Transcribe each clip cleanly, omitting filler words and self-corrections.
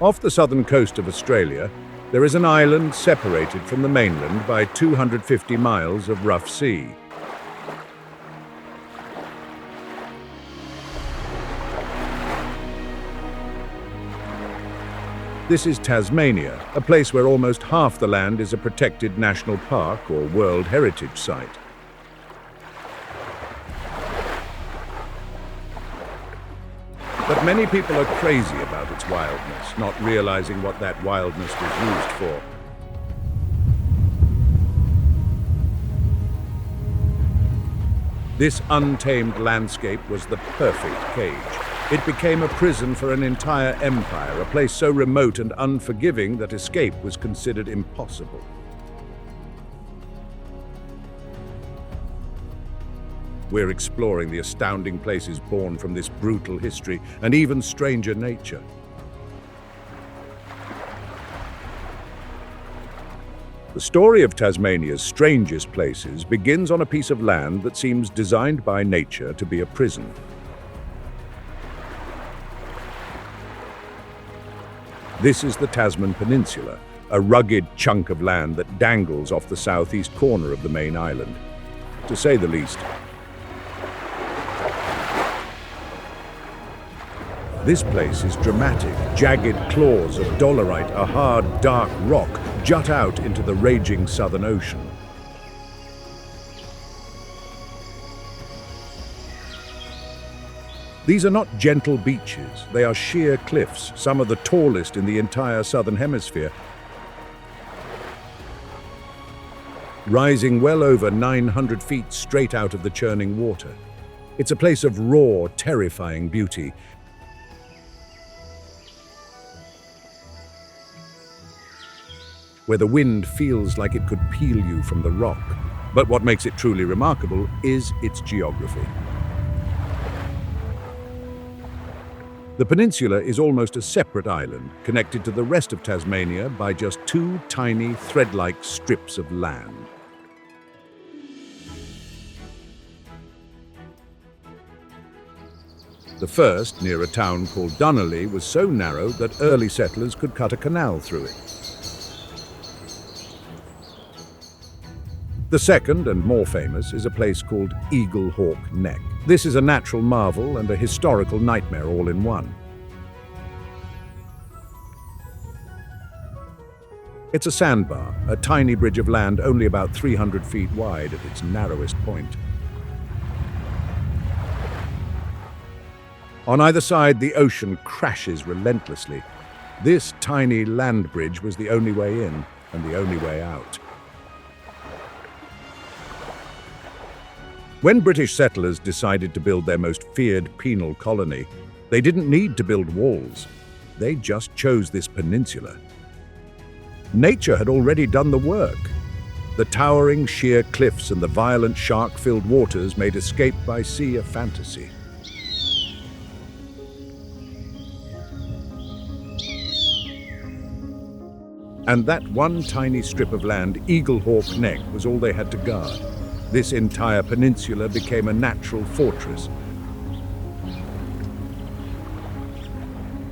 Off the southern coast of Australia, there is an island separated from the mainland by 250 miles of rough sea. This is Tasmania, a place where almost half the land is a protected national park or World Heritage Site. But many people are crazy about its wildness, not realizing what that wildness was used for. This untamed landscape was the perfect cage. It became a prison for an entire empire, a place so remote and unforgiving that escape was considered impossible. We're exploring the astounding places born from this brutal history and even stranger nature. The story of Tasmania's strangest places begins on a piece of land that seems designed by nature to be a prison. This is the Tasman Peninsula, a rugged chunk of land that dangles off the southeast corner of the main island, to say the least. This place is dramatic. Jagged claws of dolerite, a hard, dark rock, jut out into the raging Southern Ocean. These are not gentle beaches, they are sheer cliffs, some of the tallest in the entire Southern Hemisphere, rising well over 900 feet straight out of the churning water. It's a place of raw, terrifying beauty, where the wind feels like it could peel you from the rock. But what makes it truly remarkable is its geography. The peninsula is almost a separate island, connected to the rest of Tasmania by just two tiny, thread-like strips of land. The first, near a town called Dunolly, was so narrow that early settlers could cut a canal through it. The second, and more famous, is a place called Eagle Hawk Neck. This is a natural marvel and a historical nightmare all in one. It's a sandbar, a tiny bridge of land only about 300 feet wide at its narrowest point. On either side, the ocean crashes relentlessly. This tiny land bridge was the only way in and the only way out. When British settlers decided to build their most feared penal colony, they didn't need to build walls. They just chose this peninsula. Nature had already done the work. The towering sheer cliffs and the violent shark-filled waters made escape by sea a fantasy. And that one tiny strip of land, Eagle Hawk Neck, was all they had to guard. This entire peninsula became a natural fortress,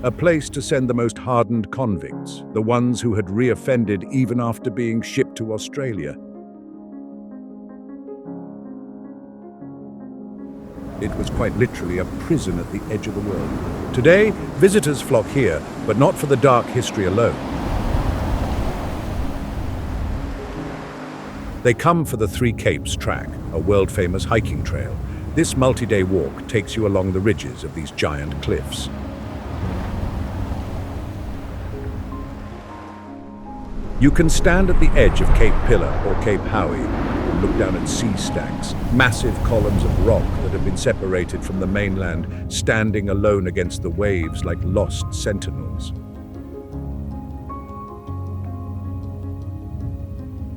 a place to send the most hardened convicts, the ones who had reoffended even after being shipped to Australia. It was quite literally a prison at the edge of the world. Today, visitors flock here, but not for the dark history alone. They come for the Three Capes Track, a world-famous hiking trail. This multi-day walk takes you along the ridges of these giant cliffs. You can stand at the edge of Cape Pillar or Cape Howie and look down at sea stacks, massive columns of rock that have been separated from the mainland, standing alone against the waves like lost sentinels.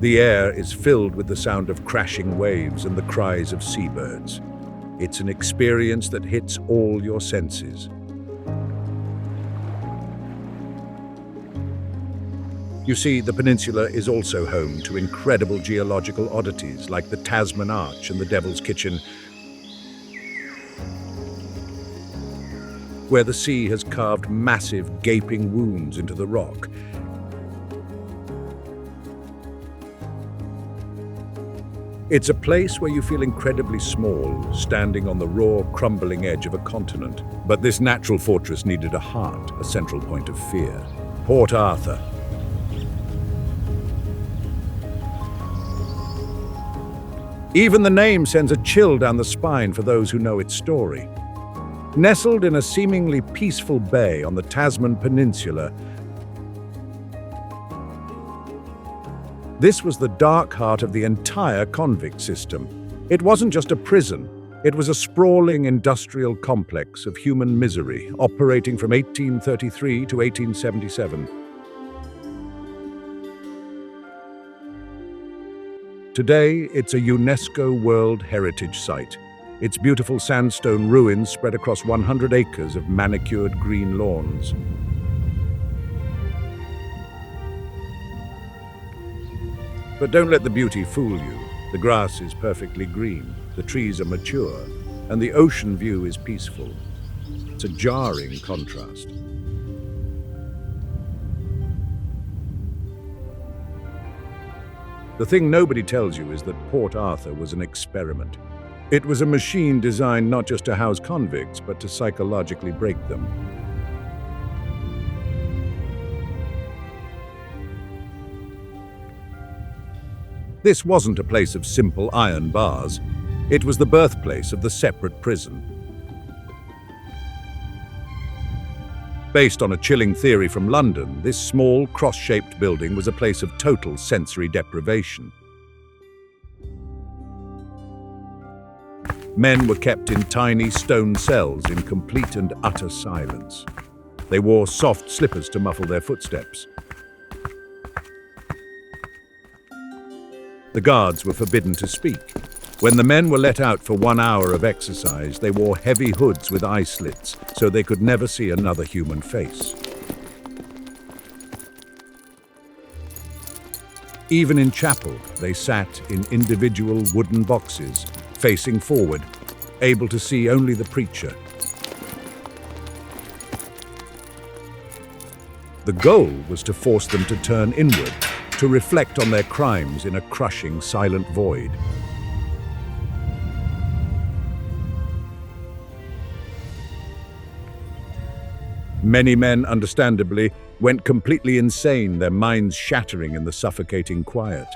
The air is filled with the sound of crashing waves and the cries of seabirds. It's an experience that hits all your senses. You see, the peninsula is also home to incredible geological oddities like the Tasman Arch and the Devil's Kitchen. where the sea has carved massive, gaping wounds into the rock. It's a place where you feel incredibly small, standing on the raw, crumbling edge of a continent. But this natural fortress needed a heart, a central point of fear. Port Arthur. Even the name sends a chill down the spine for those who know its story. Nestled in a seemingly peaceful bay on the Tasman Peninsula, this was the dark heart of the entire convict system. It wasn't just a prison, it was a sprawling industrial complex of human misery, operating from 1833 to 1877. Today, it's a UNESCO World Heritage Site. Its beautiful sandstone ruins spread across 100 acres of manicured green lawns. But don't let the beauty fool you. The grass is perfectly green, the trees are mature, and the ocean view is peaceful. It's a jarring contrast. The thing nobody tells you is that Port Arthur was an experiment. It was a machine designed not just to house convicts, but to psychologically break them. This wasn't a place of simple iron bars. It was the birthplace of the separate prison. Based on a chilling theory from London, this small, cross-shaped building was a place of total sensory deprivation. Men were kept in tiny stone cells in complete and utter silence. They wore soft slippers to muffle their footsteps. The guards were forbidden to speak. When the men were let out for 1 hour of exercise, they wore heavy hoods with eye slits so they could never see another human face. Even in chapel, they sat in individual wooden boxes, facing forward, able to see only the preacher. The goal was to force them to turn inward, to reflect on their crimes in a crushing, silent void. Many men, understandably, went completely insane, their minds shattering in the suffocating quiet.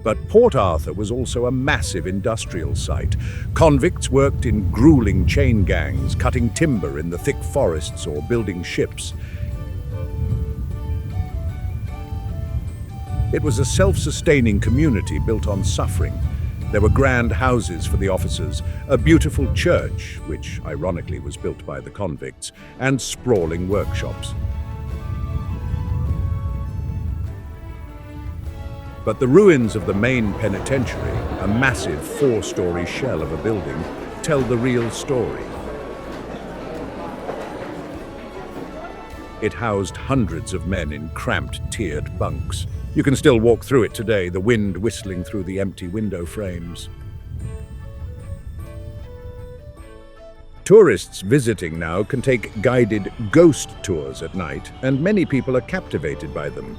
But Port Arthur was also a massive industrial site. Convicts worked in grueling chain gangs, cutting timber in the thick forests or building ships. It was a self-sustaining community built on suffering. There were grand houses for the officers, a beautiful church, which ironically was built by the convicts, and sprawling workshops. But the ruins of the main penitentiary, a massive 4-story shell of a building, tell the real story. It housed hundreds of men in cramped, tiered bunks. You can still walk through it today, the wind whistling through the empty window frames. Tourists visiting now can take guided ghost tours at night, and many people are captivated by them.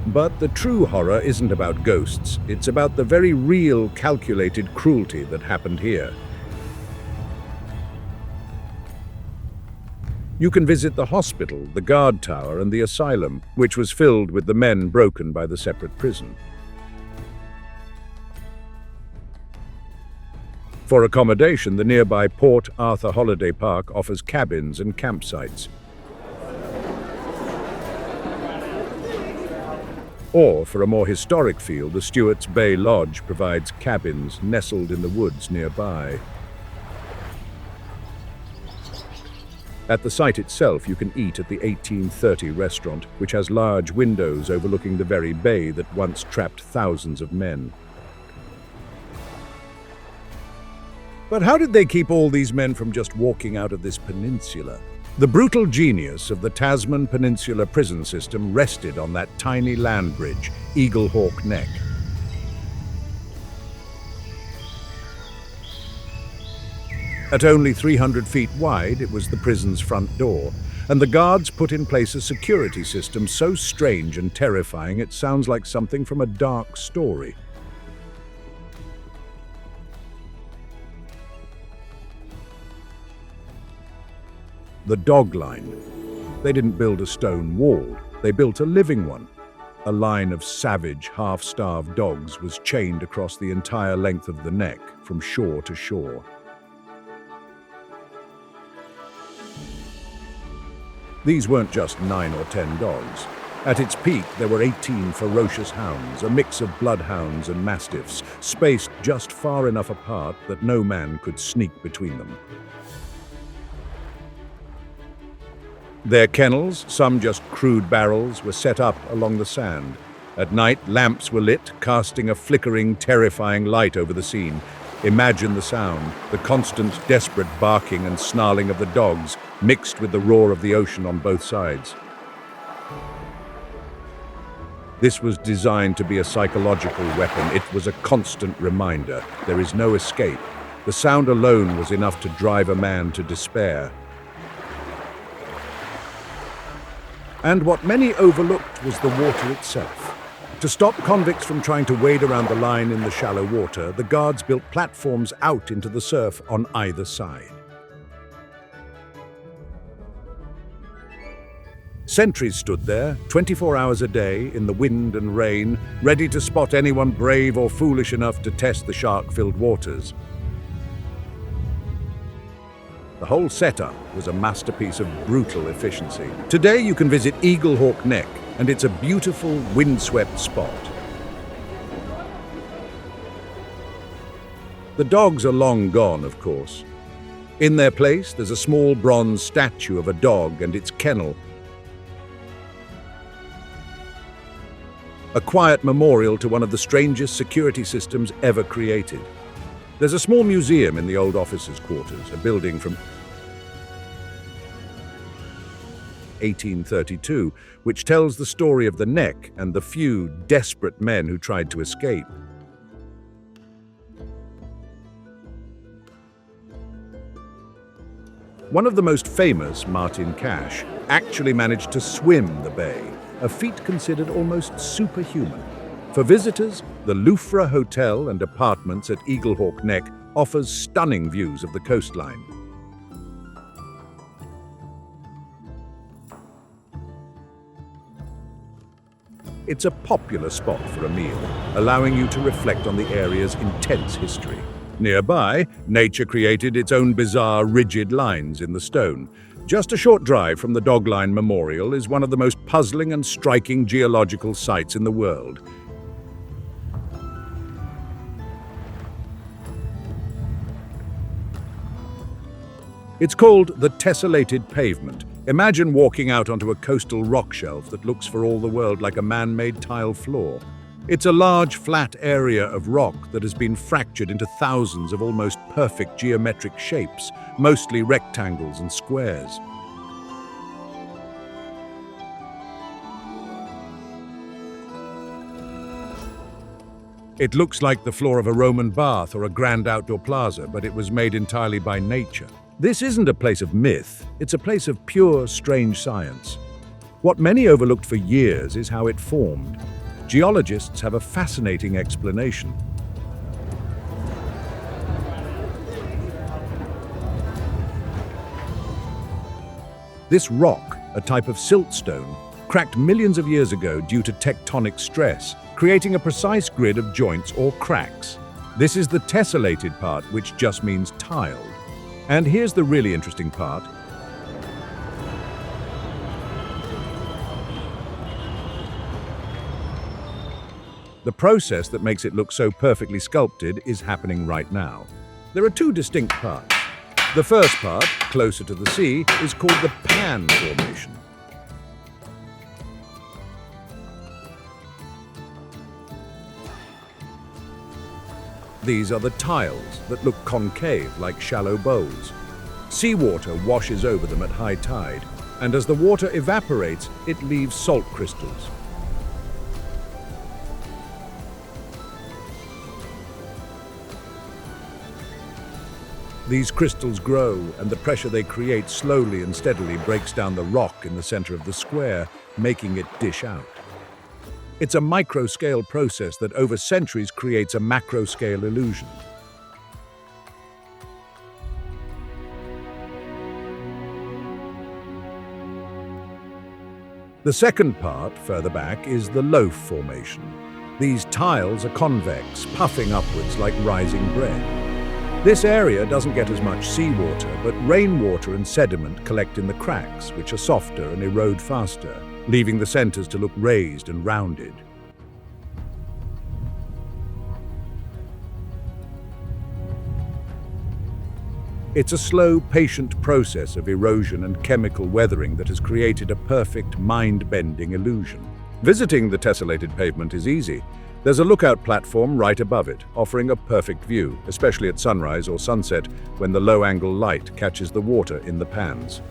But the true horror isn't about ghosts. It's about the very real, calculated cruelty that happened here. You can visit the hospital, the guard tower, and the asylum, which was filled with the men broken by the separate prison. For accommodation, the nearby Port Arthur Holiday Park offers cabins and campsites. Or, for a more historic feel, the Stewart's Bay Lodge provides cabins nestled in the woods nearby. At the site itself, you can eat at the 1830 restaurant, which has large windows overlooking the very bay that once trapped thousands of men. But how did they keep all these men from just walking out of this peninsula? The brutal genius of the Tasman Peninsula prison system rested on that tiny land bridge, Eagle Hawk Neck. At only 300 feet wide, it was the prison's front door, and the guards put in place a security system so strange and terrifying it sounds like something from a dark story. The dog line. They didn't build a stone wall, they built a living one. A line of savage, half-starved dogs was chained across the entire length of the neck, from shore to shore. These weren't just 9 or 10 dogs. At its peak, there were 18 ferocious hounds, a mix of bloodhounds and mastiffs, spaced just far enough apart that no man could sneak between them. Their kennels, some just crude barrels, were set up along the sand. At night, lamps were lit, casting a flickering, terrifying light over the scene. Imagine the sound, the constant, desperate barking and snarling of the dogs, mixed with the roar of the ocean on both sides. This was designed to be a psychological weapon. It was a constant reminder. There is no escape. The sound alone was enough to drive a man to despair. And what many overlooked was the water itself. To stop convicts from trying to wade around the line in the shallow water, the guards built platforms out into the surf on either side. Sentries stood there, 24 hours a day, in the wind and rain, ready to spot anyone brave or foolish enough to test the shark-filled waters. The whole setup was a masterpiece of brutal efficiency. Today you can visit Eaglehawk Neck, and it's a beautiful, windswept spot. The dogs are long gone, of course. In their place, there's a small bronze statue of a dog and its kennel. A quiet memorial to one of the strangest security systems ever created. There's a small museum in the old officers' quarters, a building from 1832, which tells the story of the Neck and the few desperate men who tried to escape. One of the most famous, Martin Cash, actually managed to swim the bay, a feat considered almost superhuman. For visitors, the Louvre Hotel and Apartments at Eaglehawk Neck offers stunning views of the coastline. It's a popular spot for a meal, allowing you to reflect on the area's intense history. Nearby, nature created its own bizarre, rigid lines in the stone. Just a short drive from the Dogline Memorial is one of the most puzzling and striking geological sites in the world. It's called the tessellated pavement. Imagine walking out onto a coastal rock shelf that looks for all the world like a man-made tile floor. It's a large, flat area of rock that has been fractured into thousands of almost perfect geometric shapes, mostly rectangles and squares. It looks like the floor of a Roman bath or a grand outdoor plaza, but it was made entirely by nature. This isn't a place of myth, it's a place of pure, strange science. What many overlooked for years is how it formed. Geologists have a fascinating explanation. This rock, a type of siltstone, cracked millions of years ago due to tectonic stress, creating a precise grid of joints or cracks. This is the tessellated part, which just means tiled. And here's the really interesting part. The process that makes it look so perfectly sculpted is happening right now. There are two distinct parts. The first part, closer to the sea, is called the pan formation. These are the tiles that look concave like shallow bowls. Seawater washes over them at high tide, and as the water evaporates, it leaves salt crystals. These crystals grow, and the pressure they create slowly and steadily breaks down the rock in the center of the square, making it dish out. It's a micro-scale process that over centuries creates a macro-scale illusion. The second part, further back, is the loaf formation. These tiles are convex, puffing upwards like rising bread. This area doesn't get as much seawater, but rainwater and sediment collect in the cracks, which are softer and erode faster, leaving the centers to look raised and rounded. It's a slow, patient process of erosion and chemical weathering that has created a perfect, mind-bending illusion. Visiting the tessellated pavement is easy. There's a lookout platform right above it, offering a perfect view, especially at sunrise or sunset when the low-angle light catches the water in the pans.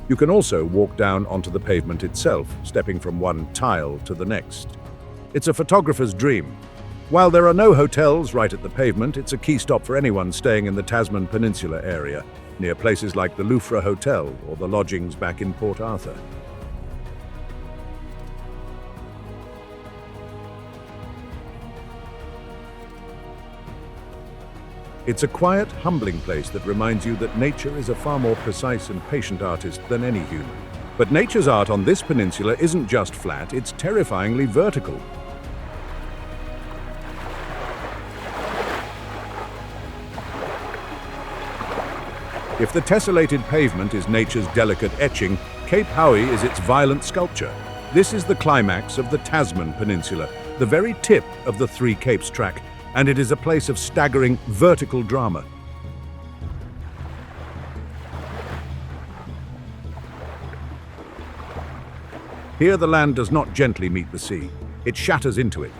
You can also walk down onto the pavement itself, stepping from one tile to the next. It's a photographer's dream. While there are no hotels right at the pavement, it's a key stop for anyone staying in the Tasman Peninsula area, near places like the Louvre Hotel or the lodgings back in Port Arthur. It's a quiet, humbling place that reminds you that nature is a far more precise and patient artist than any human. But nature's art on this peninsula isn't just flat, it's terrifyingly vertical. If the tessellated pavement is nature's delicate etching, Cape Howie is its violent sculpture. This is the climax of the Tasman Peninsula, the very tip of the Three Capes track, and it is a place of staggering vertical drama. Here the land does not gently meet the sea, it shatters into it.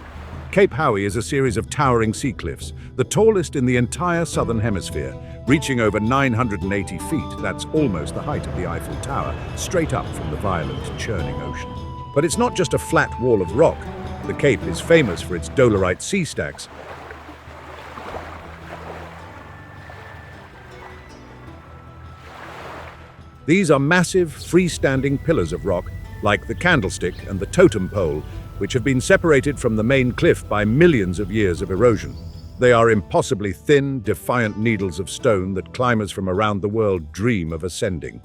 Cape Howie is a series of towering sea cliffs, the tallest in the entire southern hemisphere, reaching over 980 feet, that's almost the height of the Eiffel Tower, straight up from the violent, churning ocean. But it's not just a flat wall of rock. The Cape is famous for its dolerite sea stacks. These are massive, freestanding pillars of rock, like the candlestick and the totem pole, which have been separated from the main cliff by millions of years of erosion. They are impossibly thin, defiant needles of stone that climbers from around the world dream of ascending.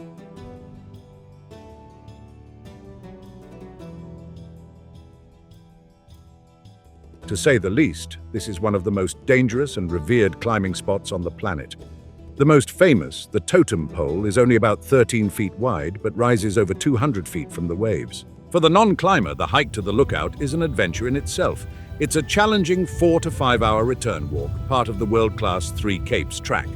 To say the least, this is one of the most dangerous and revered climbing spots on the planet. The most famous, the totem pole, is only about 13 feet wide, but rises over 200 feet from the waves. For the non-climber, the hike to the lookout is an adventure in itself. It's a challenging 4 to 5 hour return walk, part of the world-class Three Capes track.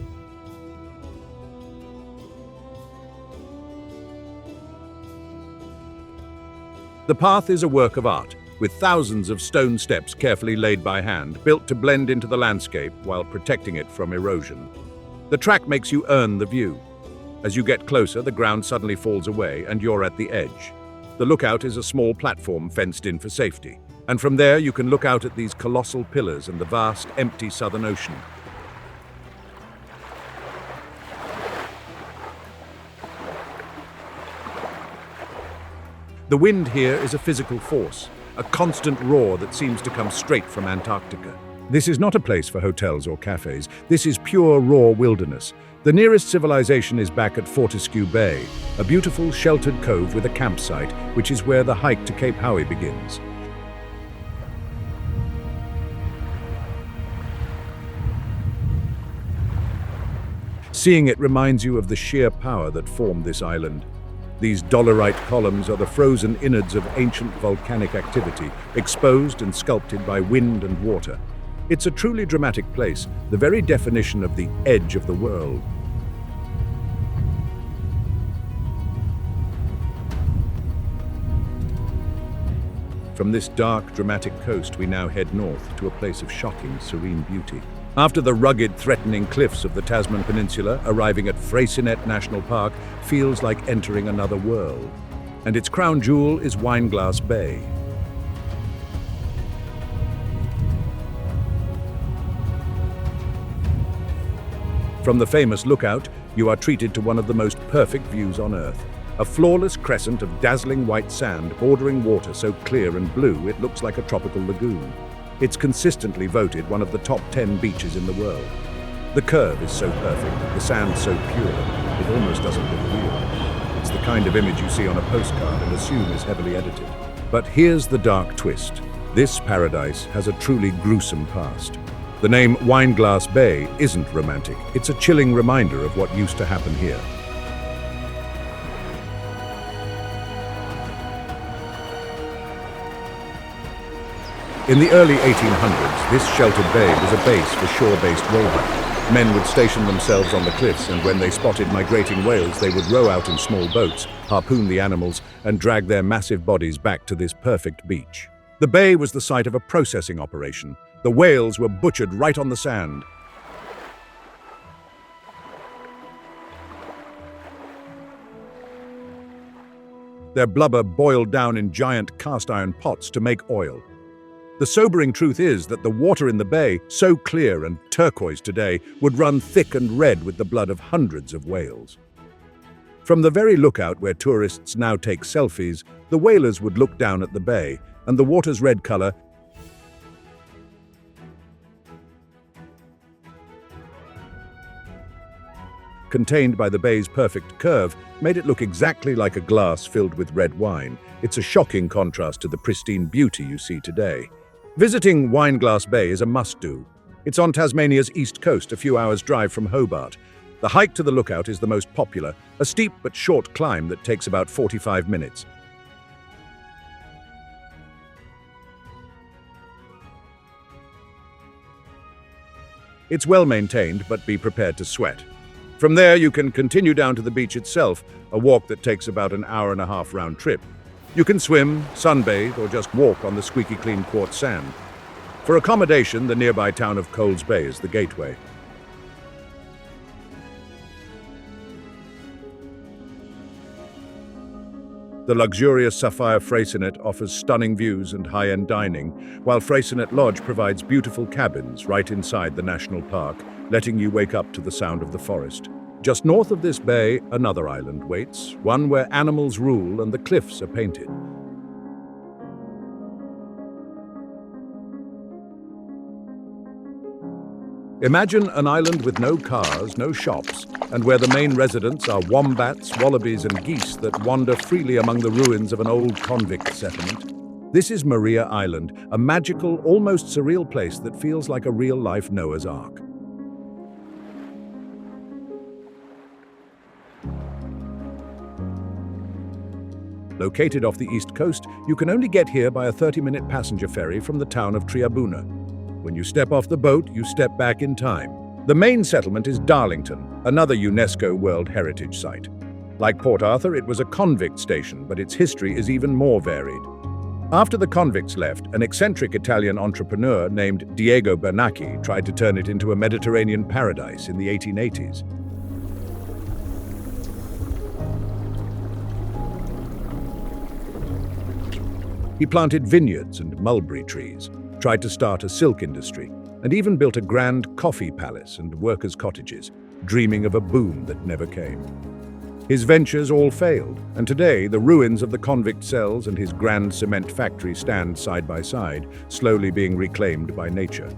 The path is a work of art, with thousands of stone steps carefully laid by hand, built to blend into the landscape while protecting it from erosion. The track makes you earn the view. As you get closer, the ground suddenly falls away and you're at the edge. The lookout is a small platform fenced in for safety, and from there you can look out at these colossal pillars and the vast, empty Southern Ocean. The wind here is a physical force, a constant roar that seems to come straight from Antarctica. This is not a place for hotels or cafes. This is pure, raw wilderness. The nearest civilization is back at Fortescue Bay, a beautiful, sheltered cove with a campsite, which is where the hike to Cape Howie begins. Seeing it reminds you of the sheer power that formed this island. These dolerite columns are the frozen innards of ancient volcanic activity, exposed and sculpted by wind and water. It's a truly dramatic place, the very definition of the edge of the world. From this dark, dramatic coast, we now head north to a place of shocking, serene beauty. After the rugged, threatening cliffs of the Tasman Peninsula, arriving at Freycinet National Park feels like entering another world. And its crown jewel is Wineglass Bay. From the famous lookout, you are treated to one of the most perfect views on Earth. A flawless crescent of dazzling white sand bordering water so clear and blue it looks like a tropical lagoon. It's consistently voted one of the top 10 beaches in the world. The curve is so perfect, the sand so pure, it almost doesn't look real. It's the kind of image you see on a postcard and assume is heavily edited. But here's the dark twist. This paradise has a truly gruesome past. The name Wineglass Bay isn't romantic. It's a chilling reminder of what used to happen here. In the early 1800s, this sheltered bay was a base for shore-based whale hunting. Men would station themselves on the cliffs, and when they spotted migrating whales, they would row out in small boats, harpoon the animals, and drag their massive bodies back to this perfect beach. The bay was the site of a processing operation. The whales were butchered right on the sand. Their blubber boiled down in giant cast-iron pots to make oil. The sobering truth is that the water in the bay, so clear and turquoise today, would run thick and red with the blood of hundreds of whales. From the very lookout where tourists now take selfies, the whalers would look down at the bay, and the water's red color contained by the bay's perfect curve, made it look exactly like a glass filled with red wine. It's a shocking contrast to the pristine beauty you see today. Visiting Wineglass Bay is a must-do. It's on Tasmania's east coast, a few hours' drive from Hobart. The hike to the lookout is the most popular, a steep but short climb that takes about 45 minutes. It's well maintained, but be prepared to sweat. From there, you can continue down to the beach itself, a walk that takes about an hour-and-a-half round trip. You can swim, sunbathe, or just walk on the squeaky clean quartz sand. For accommodation, the nearby town of Coles Bay is the gateway. The luxurious Sapphire Freycinet offers stunning views and high-end dining, while Freycinet Lodge provides beautiful cabins right inside the national park, letting you wake up to the sound of the forest. Just north of this bay, another island waits, one where animals rule and the cliffs are painted. Imagine an island with no cars, no shops, and where the main residents are wombats, wallabies, and geese that wander freely among the ruins of an old convict settlement. This is Maria Island, a magical, almost surreal place that feels like a real-life Noah's Ark. Located off the east coast, you can only get here by a 30-minute passenger ferry from the town of Triabuna. When you step off the boat, you step back in time. The main settlement is Darlington, another UNESCO World Heritage Site. Like Port Arthur, it was a convict station, but its history is even more varied. After the convicts left, an eccentric Italian entrepreneur named Diego Bernacchi tried to turn it into a Mediterranean paradise in the 1880s. He planted vineyards and mulberry trees, tried to start a silk industry, and even built a grand coffee palace and workers' cottages, dreaming of a boom that never came. His ventures all failed, and today the ruins of the convict cells and his grand cement factory stand side by side, slowly being reclaimed by nature.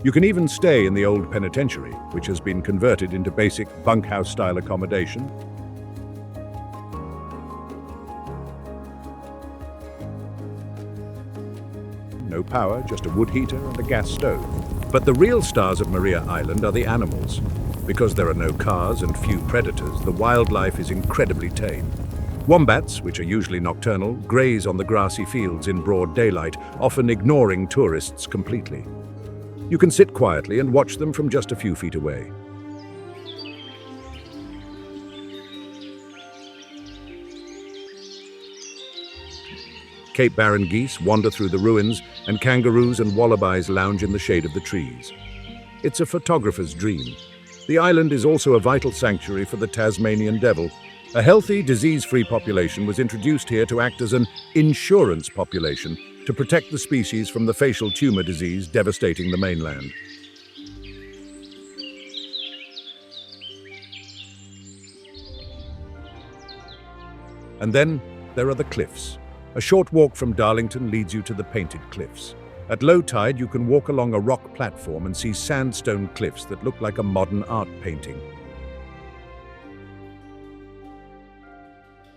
You can even stay in the old penitentiary, which has been converted into basic bunkhouse-style accommodation. No power, just a wood heater and a gas stove. But the real stars of Maria Island are the animals. Because there are no cars and few predators, the wildlife is incredibly tame. Wombats, which are usually nocturnal, graze on the grassy fields in broad daylight, often ignoring tourists completely. You can sit quietly and watch them from just a few feet away. Cape Barren geese wander through the ruins, and kangaroos and wallabies lounge in the shade of the trees. It's a photographer's dream. The island is also a vital sanctuary for the Tasmanian devil. A healthy, disease-free population was introduced here to act as an insurance population to protect the species from the facial tumor disease devastating the mainland. And then there are the cliffs. A short walk from Darlington leads you to the Painted Cliffs. At low tide, you can walk along a rock platform and see sandstone cliffs that look like a modern art painting.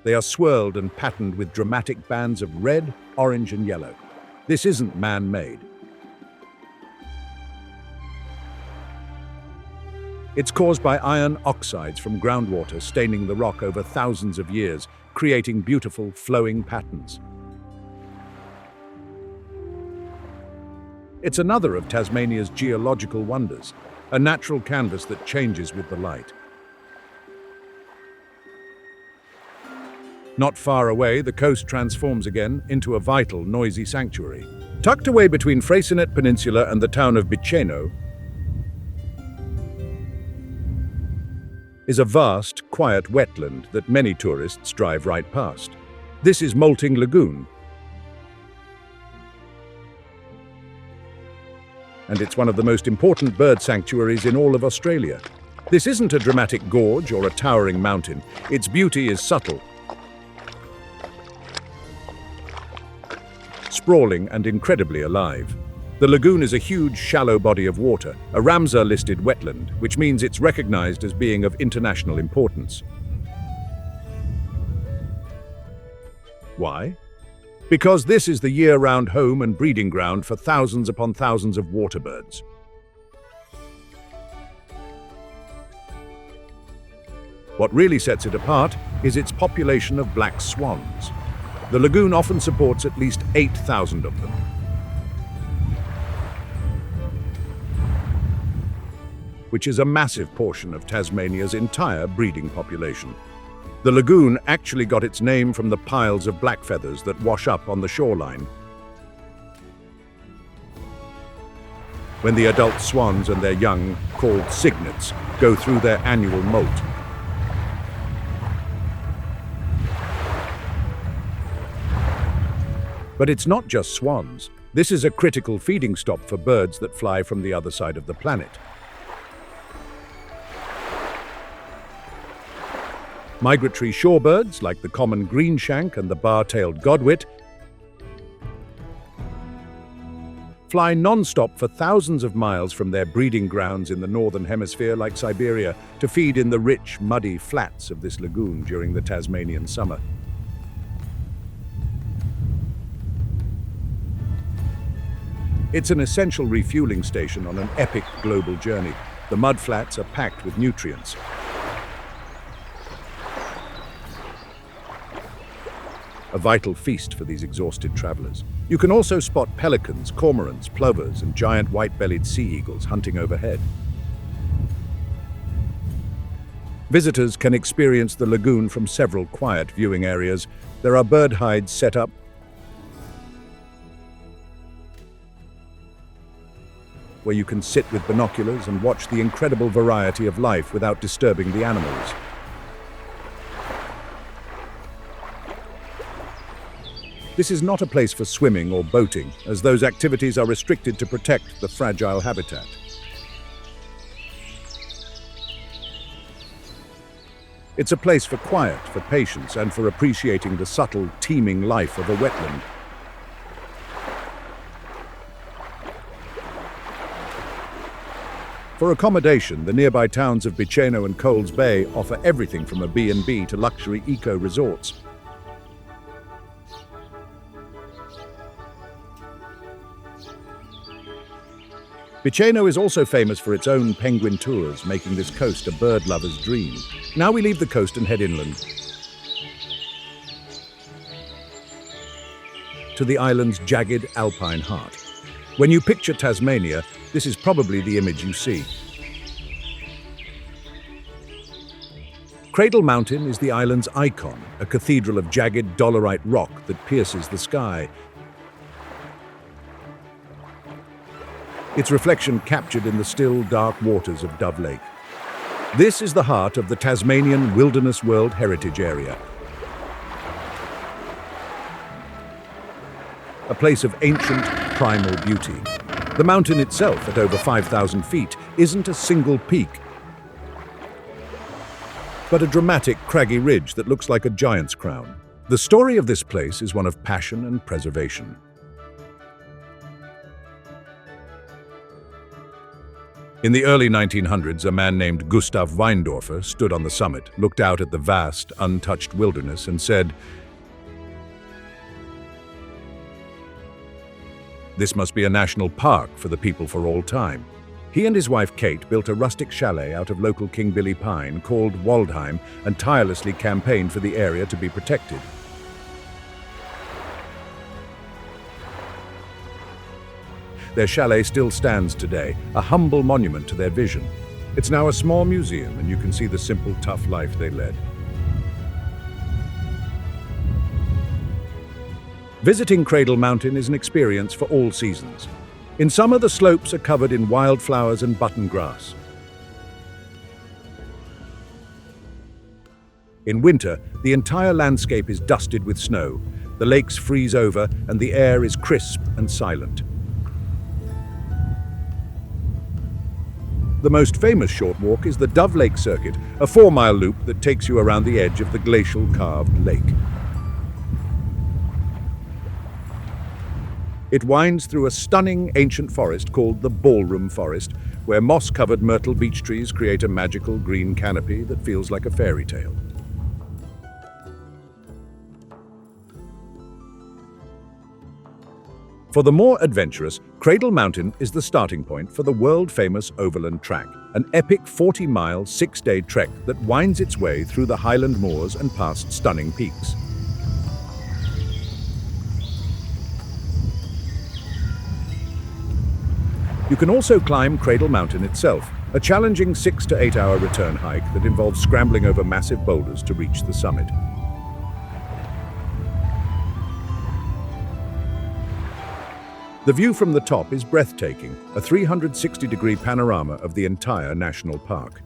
They are swirled and patterned with dramatic bands of red, orange, and yellow. This isn't man-made. It's caused by iron oxides from groundwater staining the rock over thousands of years, creating beautiful, flowing patterns. It's another of Tasmania's geological wonders, a natural canvas that changes with the light. Not far away, the coast transforms again into a vital, noisy sanctuary. Tucked away between Freycinet Peninsula and the town of Biceno is a vast, quiet wetland that many tourists drive right past. This is Molting Lagoon, and it's one of the most important bird sanctuaries in all of Australia. This isn't a dramatic gorge or a towering mountain. Its beauty is subtle, sprawling and incredibly alive. The lagoon is a huge, shallow body of water, a Ramsar-listed wetland, which means it's recognized as being of international importance. Why? Because this is the year-round home and breeding ground for thousands upon thousands of waterbirds. What really sets it apart is its population of black swans. The lagoon often supports at least 8,000 of them. Which is a massive portion of Tasmania's entire breeding population. The lagoon actually got its name from the piles of black feathers that wash up on the shoreline. When the adult swans and their young, called cygnets, go through their annual molt. But it's not just swans. This is a critical feeding stop for birds that fly from the other side of the planet. Migratory shorebirds, like the common greenshank and the bar-tailed godwit, fly non-stop for thousands of miles from their breeding grounds in the northern hemisphere, like Siberia, to feed in the rich, muddy flats of this lagoon during the Tasmanian summer. It's an essential refueling station on an epic global journey. The mudflats are packed with nutrients. A vital feast for these exhausted travelers. You can also spot pelicans, cormorants, plovers, and giant white-bellied sea eagles hunting overhead. Visitors can experience the lagoon from several quiet viewing areas. There are bird hides set up where you can sit with binoculars and watch the incredible variety of life without disturbing the animals. This is not a place for swimming or boating, as those activities are restricted to protect the fragile habitat. It's a place for quiet, for patience, and for appreciating the subtle, teeming life of a wetland. For accommodation, the nearby towns of Biceno and Coles Bay offer everything from a B&B to luxury eco-resorts. Biceno is also famous for its own penguin tours, making this coast a bird lover's dream. Now we leave the coast and head inland to the island's jagged alpine heart. When you picture Tasmania, this is probably the image you see. Cradle Mountain is the island's icon, a cathedral of jagged dolerite rock that pierces the sky. Its reflection captured in the still, dark waters of Dove Lake. This is the heart of the Tasmanian Wilderness World Heritage Area, a place of ancient, primal beauty. The mountain itself, at over 5,000 feet, isn't a single peak, but a dramatic, craggy ridge that looks like a giant's crown. The story of this place is one of passion and preservation. In the early 1900s, a man named Gustav Weindorfer stood on the summit, looked out at the vast, untouched wilderness and said, "This must be a national park for the people for all time." He and his wife Kate built a rustic chalet out of local King Billy pine called Waldheim and tirelessly campaigned for the area to be protected. Their chalet still stands today, a humble monument to their vision. It's now a small museum, and you can see the simple, tough life they led. Visiting Cradle Mountain is an experience for all seasons. In summer, the slopes are covered in wildflowers and button grass. In winter, the entire landscape is dusted with snow. The lakes freeze over, and the air is crisp and silent. The most famous short walk is the Dove Lake Circuit, a 4-mile loop that takes you around the edge of the glacial carved lake. It winds through a stunning ancient forest called the Ballroom Forest, where moss-covered myrtle beech trees create a magical green canopy that feels like a fairy tale. For the more adventurous, Cradle Mountain is the starting point for the world-famous Overland Track, an epic 40-mile, 6-day trek that winds its way through the highland moors and past stunning peaks. You can also climb Cradle Mountain itself, a challenging 6 to 8 hour return hike that involves scrambling over massive boulders to reach the summit. The view from the top is breathtaking, a 360-degree panorama of the entire national park.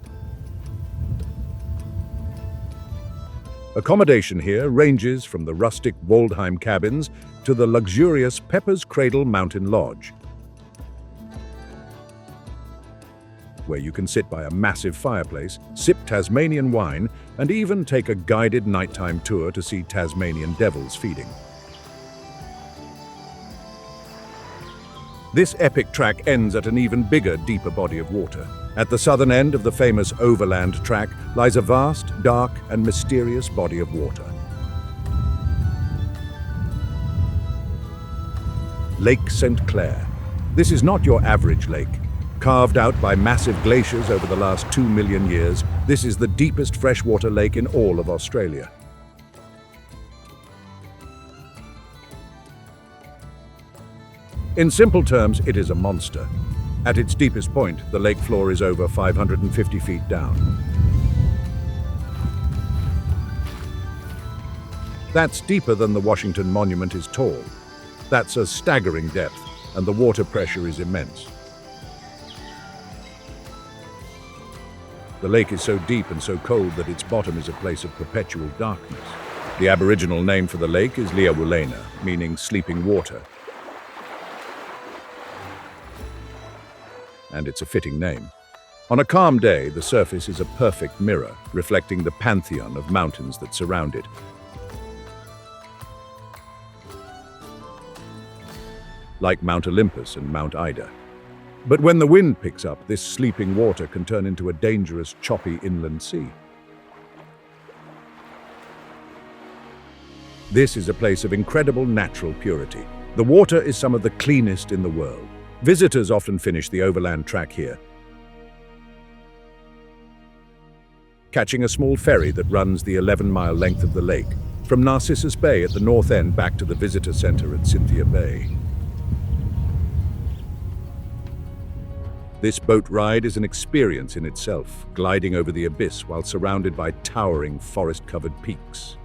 Accommodation here ranges from the rustic Waldheim cabins to the luxurious Pepper's Cradle Mountain Lodge, where you can sit by a massive fireplace, sip Tasmanian wine, and even take a guided nighttime tour to see Tasmanian devils feeding. This epic track ends at an even bigger, deeper body of water. At the southern end of the famous Overland Track lies a vast, dark, and mysterious body of water. Lake St. Clair. This is not your average lake. Carved out by massive glaciers over the last 2 million years, this is the deepest freshwater lake in all of Australia. In simple terms, it is a monster. At its deepest point, the lake floor is over 550 feet down. That's deeper than the Washington Monument is tall. That's a staggering depth, and the water pressure is immense. The lake is so deep and so cold that its bottom is a place of perpetual darkness. The Aboriginal name for the lake is Liawulena, meaning sleeping water. And it's a fitting name. On a calm day, the surface is a perfect mirror, reflecting the pantheon of mountains that surround it. Like Mount Olympus and Mount Ida. But when the wind picks up, this sleeping water can turn into a dangerous, choppy inland sea. This is a place of incredible natural purity. The water is some of the cleanest in the world. Visitors often finish the Overland Track here, catching a small ferry that runs the 11-mile length of the lake, from Narcissus Bay at the north end back to the visitor center at Cynthia Bay. This boat ride is an experience in itself, gliding over the abyss while surrounded by towering forest-covered peaks.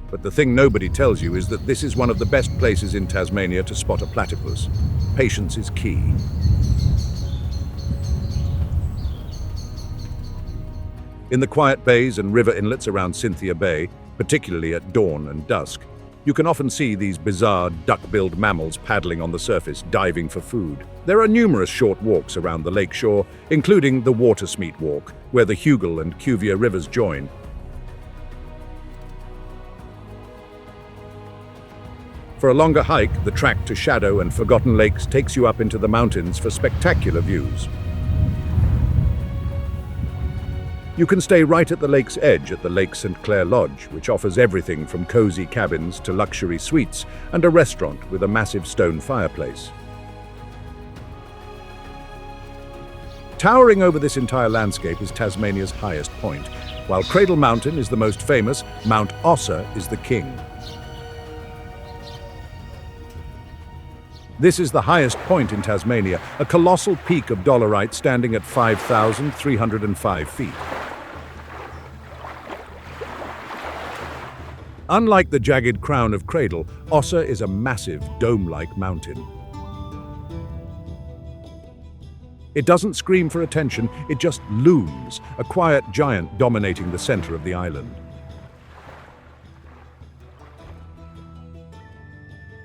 But the thing nobody tells you is that this is one of the best places in Tasmania to spot a platypus. Patience is key. In the quiet bays and river inlets around Cynthia Bay, particularly at dawn and dusk, you can often see these bizarre duck-billed mammals paddling on the surface, diving for food. There are numerous short walks around the lakeshore, including the Watersmeet Walk, where the Hugel and Cuvier rivers join. For a longer hike, the track to Shadow and Forgotten Lakes takes you up into the mountains for spectacular views. You can stay right at the lake's edge at the Lake St. Clair Lodge, which offers everything from cozy cabins to luxury suites and a restaurant with a massive stone fireplace. Towering over this entire landscape is Tasmania's highest point. While Cradle Mountain is the most famous, Mount Ossa is the king. This is the highest point in Tasmania, a colossal peak of dolerite standing at 5,305 feet. Unlike the jagged crown of Cradle, Ossa is a massive, dome-like mountain. It doesn't scream for attention, it just looms, a quiet giant dominating the center of the island.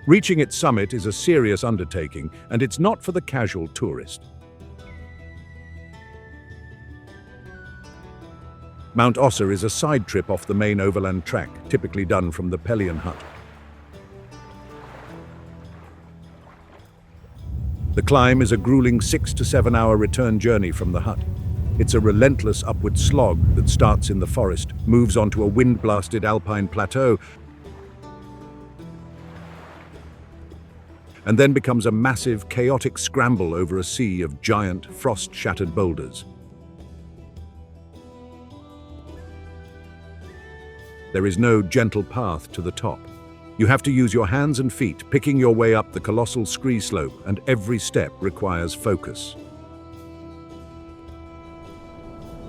Reaching its summit is a serious undertaking, and it's not for the casual tourist. Mount Ossa is a side trip off the main overland track, typically done from the Pelion Hut. The climb is a grueling 6 to 7 hour return journey from the hut. It's a relentless upward slog that starts in the forest, moves onto a wind-blasted alpine plateau, and then becomes a massive, chaotic scramble over a sea of giant, frost-shattered boulders. There is no gentle path to the top. You have to use your hands and feet, picking your way up the colossal scree slope, and every step requires focus.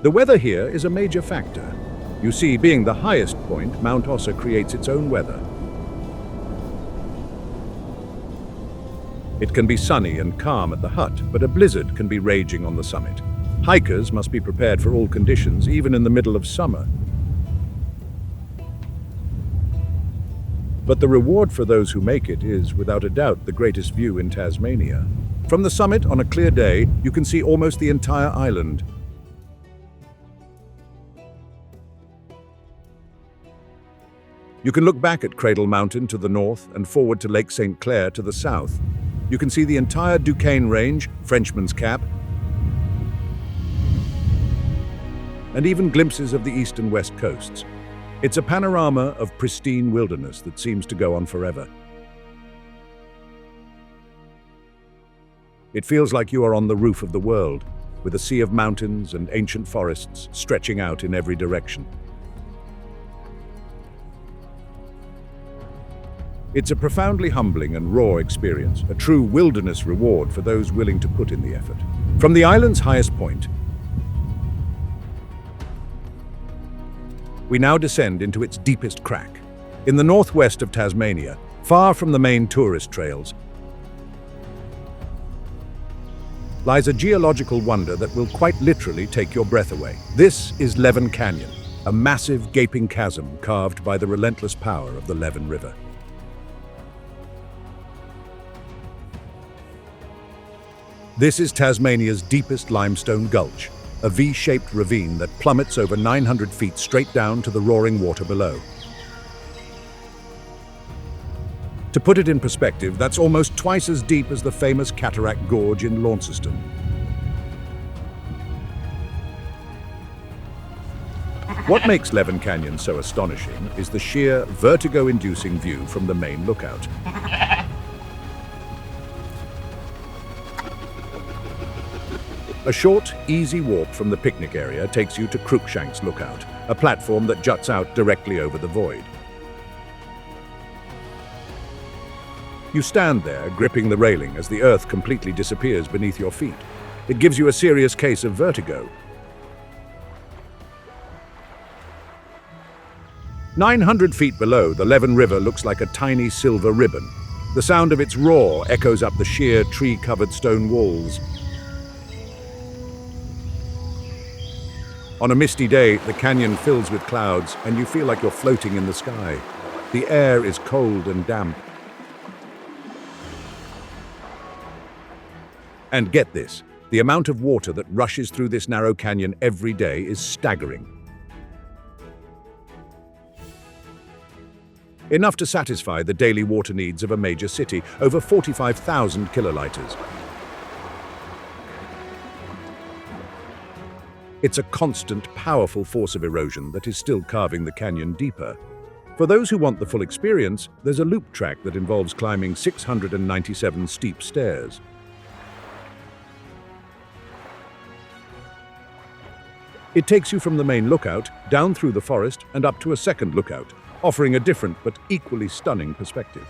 The weather here is a major factor. You see, being the highest point, Mount Ossa creates its own weather. It can be sunny and calm at the hut, but a blizzard can be raging on the summit. Hikers must be prepared for all conditions, even in the middle of summer. But the reward for those who make it is, without a doubt, the greatest view in Tasmania. From the summit, on a clear day, you can see almost the entire island. You can look back at Cradle Mountain to the north and forward to Lake St. Clair to the south. You can see the entire Duquesne Range, Frenchman's Cap, and even glimpses of the east and west coasts. It's a panorama of pristine wilderness that seems to go on forever. It feels like you are on the roof of the world, with a sea of mountains and ancient forests stretching out in every direction. It's a profoundly humbling and raw experience, a true wilderness reward for those willing to put in the effort. From the island's highest point, we now descend into its deepest crack. In the northwest of Tasmania, far from the main tourist trails, lies a geological wonder that will quite literally take your breath away. This is Leven Canyon, a massive gaping chasm carved by the relentless power of the Leven River. This is Tasmania's deepest limestone gulch, a V-shaped ravine that plummets over 900 feet straight down to the roaring water below. To put it in perspective, that's almost twice as deep as the famous Cataract Gorge in Launceston. What makes Leven Canyon so astonishing is the sheer, vertigo-inducing view from the main lookout. A short, easy walk from the picnic area takes you to Cruikshank's Lookout, a platform that juts out directly over the void. You stand there, gripping the railing as the earth completely disappears beneath your feet. It gives you a serious case of vertigo. 900 feet below, the Leven River looks like a tiny silver ribbon. The sound of its roar echoes up the sheer, tree-covered stone walls. On a misty day, the canyon fills with clouds, and you feel like you're floating in the sky. The air is cold and damp. And get this, the amount of water that rushes through this narrow canyon every day is staggering. enough to satisfy the daily water needs of a major city, over 45,000 kiloliters. It's a constant, powerful force of erosion that is still carving the canyon deeper. For those who want the full experience, there's a loop track that involves climbing 697 steep stairs. It takes you from the main lookout, down through the forest, and up to a second lookout, offering a different but equally stunning perspective.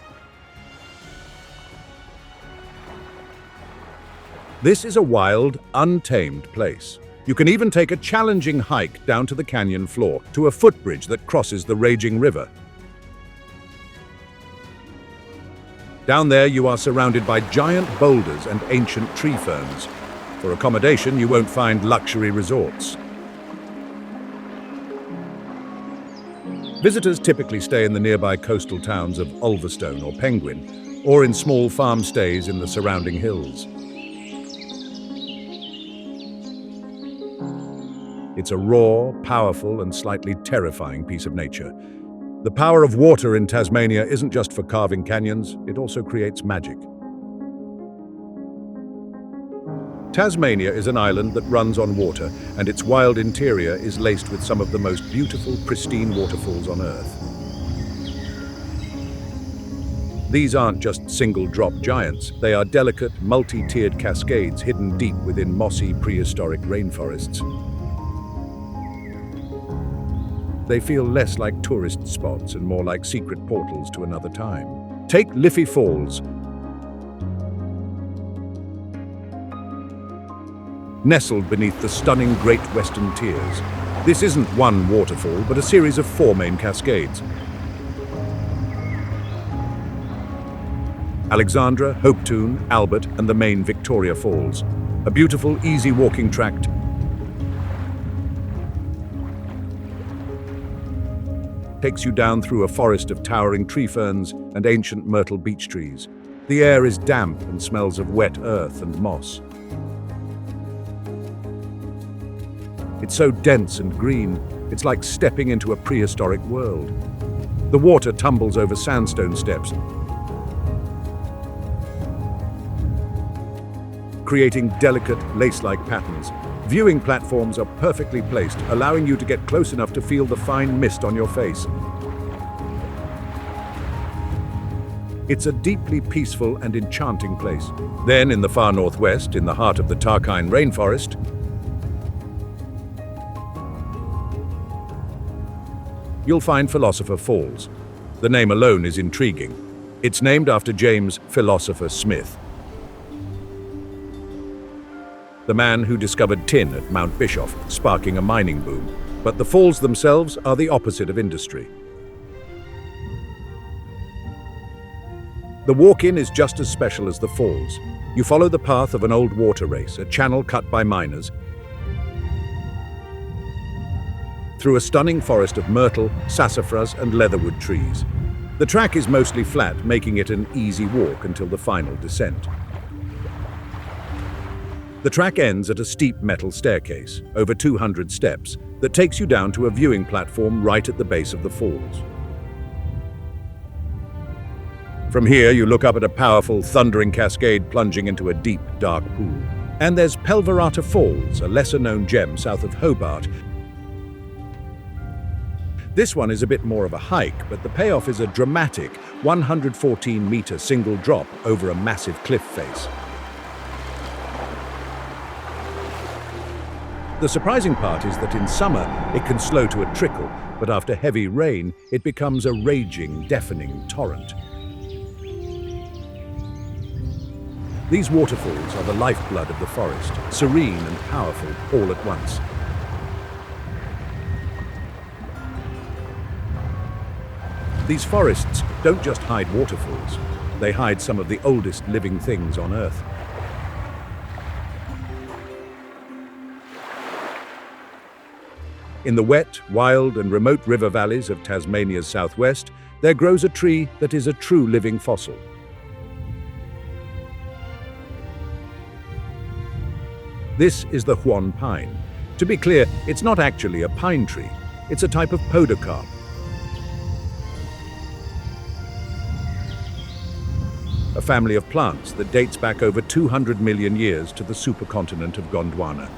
This is a wild, untamed place. You can even take a challenging hike down to the canyon floor, to a footbridge that crosses the raging river. Down there, you are surrounded by giant boulders and ancient tree ferns. For accommodation, you won't find luxury resorts. Visitors typically stay in the nearby coastal towns of Ulverstone or Penguin, or in small farm stays in the surrounding hills. It's a raw, powerful, and slightly terrifying piece of nature. The power of water in Tasmania isn't just for carving canyons, it also creates magic. Tasmania is an island that runs on water, and its wild interior is laced with some of the most beautiful, pristine waterfalls on Earth. These aren't just single-drop giants, they are delicate, multi-tiered cascades hidden deep within mossy, prehistoric rainforests. They feel less like tourist spots and more like secret portals to another time. Take Liffey Falls. Nestled beneath the stunning Great Western Tiers. This isn't one waterfall, but a series of 4 main cascades. Alexandra, Hopetoun, Albert, and the main Victoria Falls. A beautiful, easy walking tract takes you down through a forest of towering tree ferns and ancient myrtle beech trees. The air is damp and smells of wet earth and moss. It's so dense and green, it's like stepping into a prehistoric world. The water tumbles over sandstone steps, creating delicate, lace-like patterns. Viewing platforms are perfectly placed, allowing you to get close enough to feel the fine mist on your face. It's a deeply peaceful and enchanting place. Then, in the far northwest, in the heart of the Tarkine rainforest, you'll find Philosopher Falls. The name alone is intriguing. It's named after James Philosopher Smith, the man who discovered tin at Mount Bischoff, sparking a mining boom. But the falls themselves are the opposite of industry. The walk-in is just as special as the falls. You follow the path of an old water race, a channel cut by miners, through a stunning forest of myrtle, sassafras, and leatherwood trees. The track is mostly flat, making it an easy walk until the final descent. The track ends at a steep metal staircase, over 200 steps, that takes you down to a viewing platform right at the base of the falls. From here, you look up at a powerful, thundering cascade plunging into a deep, dark pool. And there's Pelverata Falls, a lesser-known gem south of Hobart. This one is a bit more of a hike, but the payoff is a dramatic 114-meter single drop over a massive cliff face. The surprising part is that in summer, it can slow to a trickle, but after heavy rain, it becomes a raging, deafening torrent. These waterfalls are the lifeblood of the forest, serene and powerful all at once. These forests don't just hide waterfalls, they hide some of the oldest living things on Earth. In the wet, wild, and remote river valleys of Tasmania's southwest, there grows a tree that is a true living fossil. This is the Huon pine. To be clear, it's not actually a pine tree. It's a type of podocarp. family of plants that dates back over 200 million years to the supercontinent of Gondwana.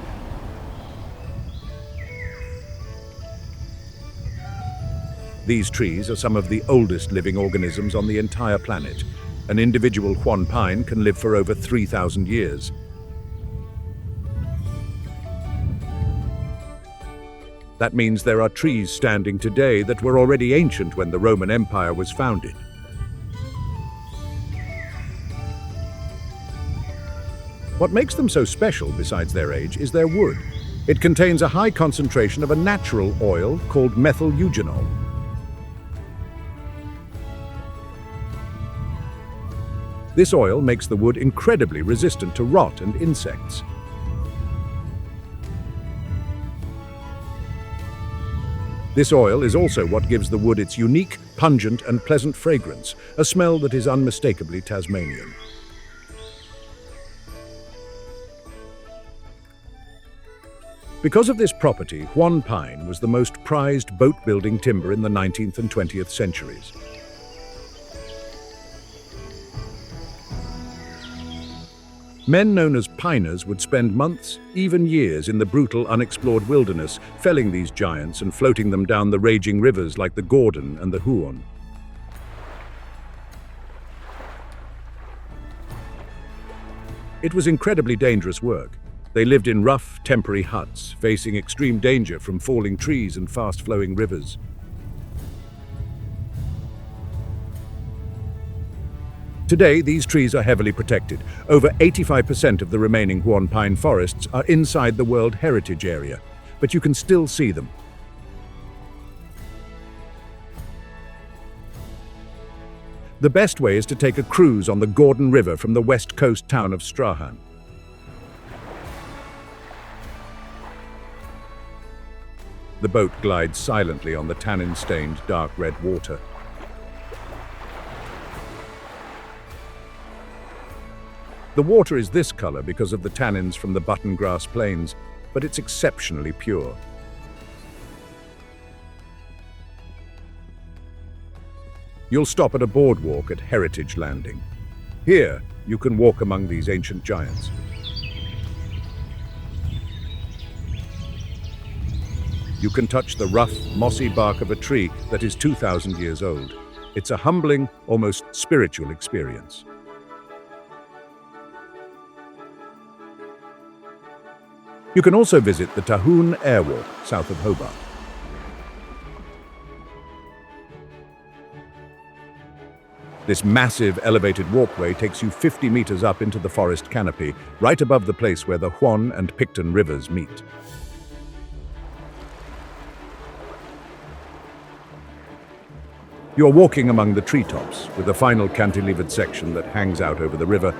These trees are some of the oldest living organisms on the entire planet. An individual Huon pine can live for over 3,000 years. That means there are trees standing today that were already ancient when the Roman Empire was founded. What makes them so special, besides their age, is their wood. It contains a high concentration of a natural oil called methyl eugenol. This oil makes the wood incredibly resistant to rot and insects. This oil is also what gives the wood its unique, pungent and pleasant fragrance, a smell that is unmistakably Tasmanian. Because of this property, Huon pine was the most prized boat-building timber in the 19th and 20th centuries. Men known as piners would spend months, even years, in the brutal, unexplored wilderness, felling these giants and floating them down the raging rivers like the Gordon and the Huon. It was incredibly dangerous work. They lived in rough, temporary huts, facing extreme danger from falling trees and fast-flowing rivers. Today, these trees are heavily protected. Over 85% of the remaining Huon pine forests are inside the World Heritage Area, but you can still see them. The best way is to take a cruise on the Gordon River from the west coast town of Strahan. The boat glides silently on the tannin-stained dark red water. The water is this color because of the tannins from the button grass plains, but it's exceptionally pure. You'll stop at a boardwalk at Heritage Landing. Here, you can walk among these ancient giants. You can touch the rough, mossy bark of a tree that is 2,000 years old. It's a humbling, almost spiritual experience. You can also visit the Tahoon Airwalk, south of Hobart. This massive elevated walkway takes you 50 meters up into the forest canopy, right above the place where the Huon and Picton rivers meet. You're walking among the treetops, with a final cantilevered section that hangs out over the river,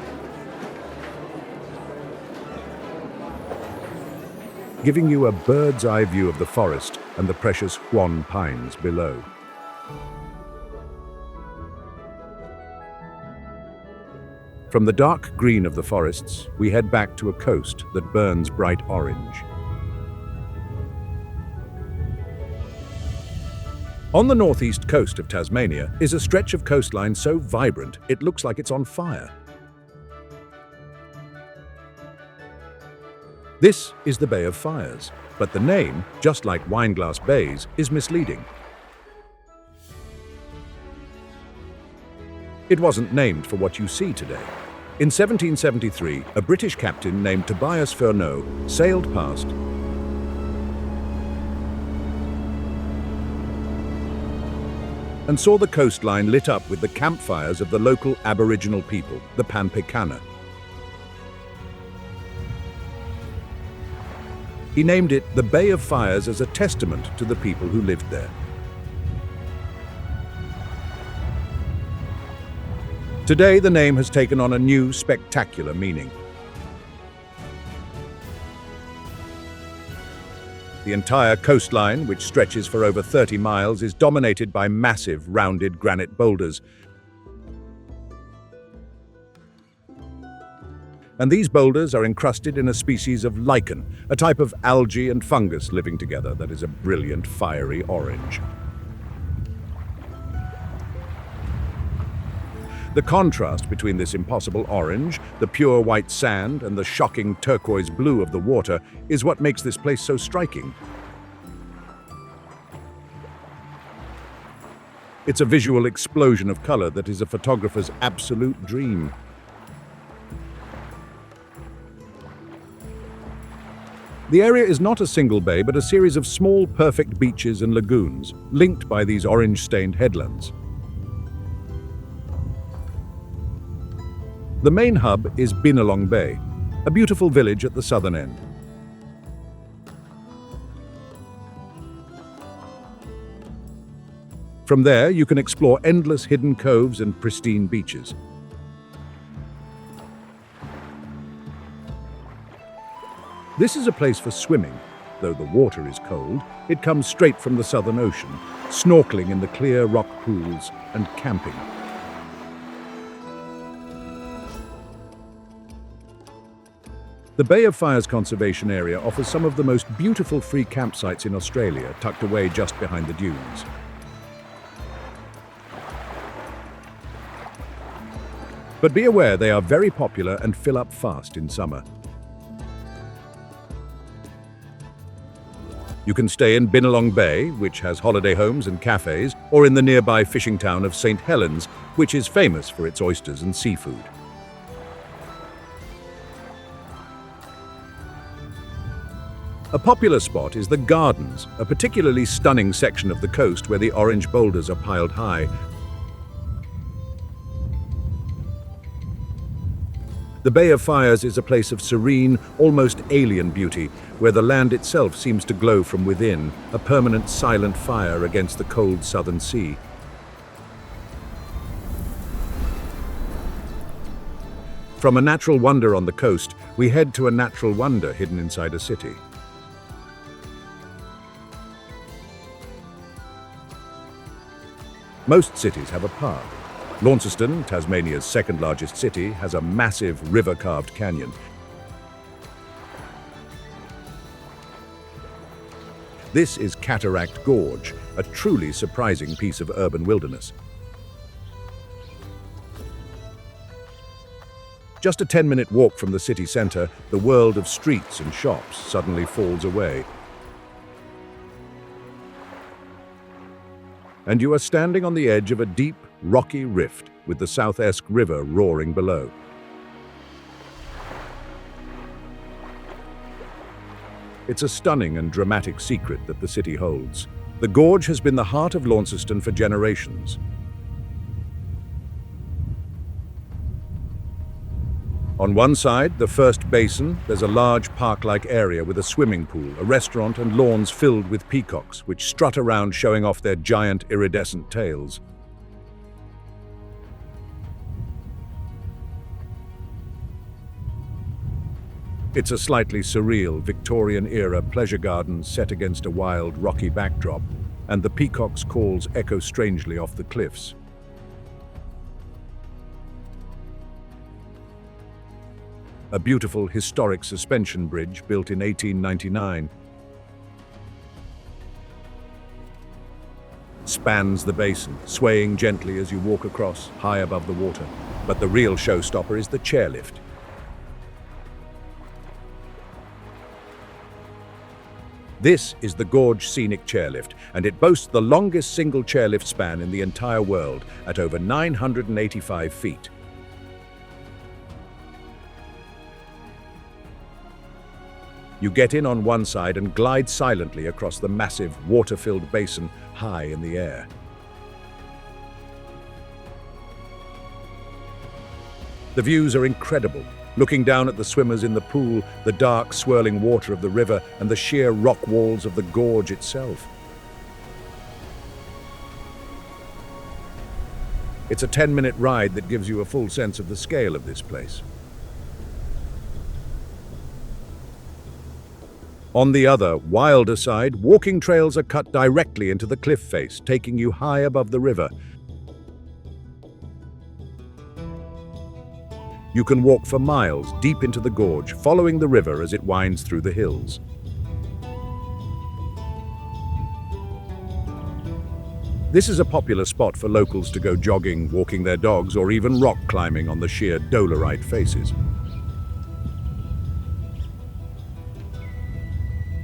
giving you a bird's-eye view of the forest and the precious Huon pines below. From the dark green of the forests, we head back to a coast that burns bright orange. On the northeast coast of Tasmania is a stretch of coastline so vibrant it looks like it's on fire. This is the Bay of Fires, but the name, just like Wineglass Bays, is misleading. It wasn't named for what you see today. In 1773, a British captain named Tobias Furneaux sailed past and saw the coastline lit up with the campfires of the local Aboriginal people, the Pampikana. He named it the Bay of Fires as a testament to the people who lived there. Today, the name has taken on a new, spectacular meaning. The entire coastline, which stretches for over 30 miles, is dominated by massive, rounded granite boulders. And these boulders are encrusted in a species of lichen, a type of algae and fungus living together that is a brilliant, fiery orange. The contrast between this impossible orange, the pure white sand, and the shocking turquoise blue of the water is what makes this place so striking. It's a visual explosion of color that is a photographer's absolute dream. The area is not a single bay, but a series of small, perfect beaches and lagoons, linked by these orange-stained headlands. The main hub is Binalong Bay, a beautiful village at the southern end. From there, you can explore endless hidden coves and pristine beaches. This is a place for swimming. Though the water is cold, it comes straight from the Southern Ocean, snorkeling in the clear rock pools and camping. The Bay of Fires Conservation Area offers some of the most beautiful free campsites in Australia, tucked away just behind the dunes. But be aware, they are very popular and fill up fast in summer. You can stay in Binalong Bay, which has holiday homes and cafes, or in the nearby fishing town of St. Helens, which is famous for its oysters and seafood. A popular spot is the Gardens, a particularly stunning section of the coast where the orange boulders are piled high. The Bay of Fires is a place of serene, almost alien beauty, where the land itself seems to glow from within, a permanent silent fire against the cold southern sea. From a natural wonder on the coast, we head to a natural wonder hidden inside a city. Most cities have a park. Launceston, Tasmania's second largest city, has a massive river-carved canyon. This is Cataract Gorge, a truly surprising piece of urban wilderness. Just a 10-minute walk from the city centre, the world of streets and shops suddenly falls away. And you are standing on the edge of a deep, rocky rift with the South Esk River roaring below. It's a stunning and dramatic secret that the city holds. The gorge has been the heart of Launceston for generations. On one side, the first basin, there's a large park-like area with a swimming pool, a restaurant and lawns filled with peacocks, which strut around showing off their giant iridescent tails. It's a slightly surreal Victorian-era pleasure garden set against a wild, rocky backdrop, and the peacock's calls echo strangely off the cliffs. A beautiful historic suspension bridge built in 1899 spans the basin, swaying gently as you walk across, high above the water. But the real showstopper is the chairlift. This is the Gorge Scenic Chairlift, and it boasts the longest single chairlift span in the entire world at over 985 feet. You get in on one side and glide silently across the massive, water-filled basin high in the air. The views are incredible. Looking down at the swimmers in the pool, the dark, swirling water of the river, and the sheer rock walls of the gorge itself. It's a 10-minute ride that gives you a full sense of the scale of this place. On the other, wilder side, walking trails are cut directly into the cliff face, taking you high above the river. You can walk for miles deep into the gorge, following the river as it winds through the hills. This is a popular spot for locals to go jogging, walking their dogs, or even rock climbing on the sheer dolerite faces.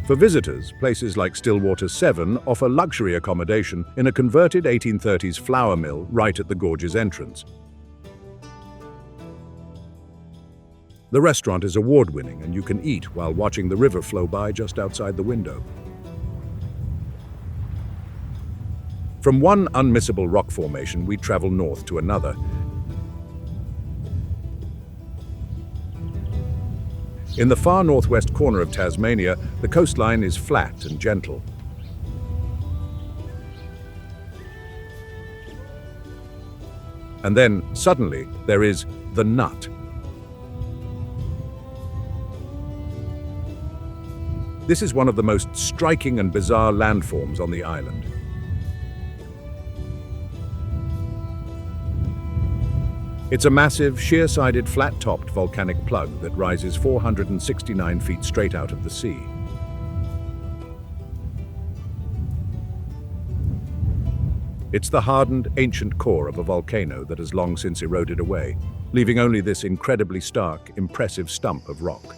For visitors, places like Stillwater 7 offer luxury accommodation in a converted 1830s flour mill right at the gorge's entrance. The restaurant is award-winning, and you can eat while watching the river flow by just outside the window. From one unmissable rock formation, we travel north to another. In the far northwest corner of Tasmania, the coastline is flat and gentle. And then, suddenly, there is the Nut. This is one of the most striking and bizarre landforms on the island. It's a massive, sheer-sided, flat-topped volcanic plug that rises 469 feet straight out of the sea. It's the hardened, ancient core of a volcano that has long since eroded away, leaving only this incredibly stark, impressive stump of rock.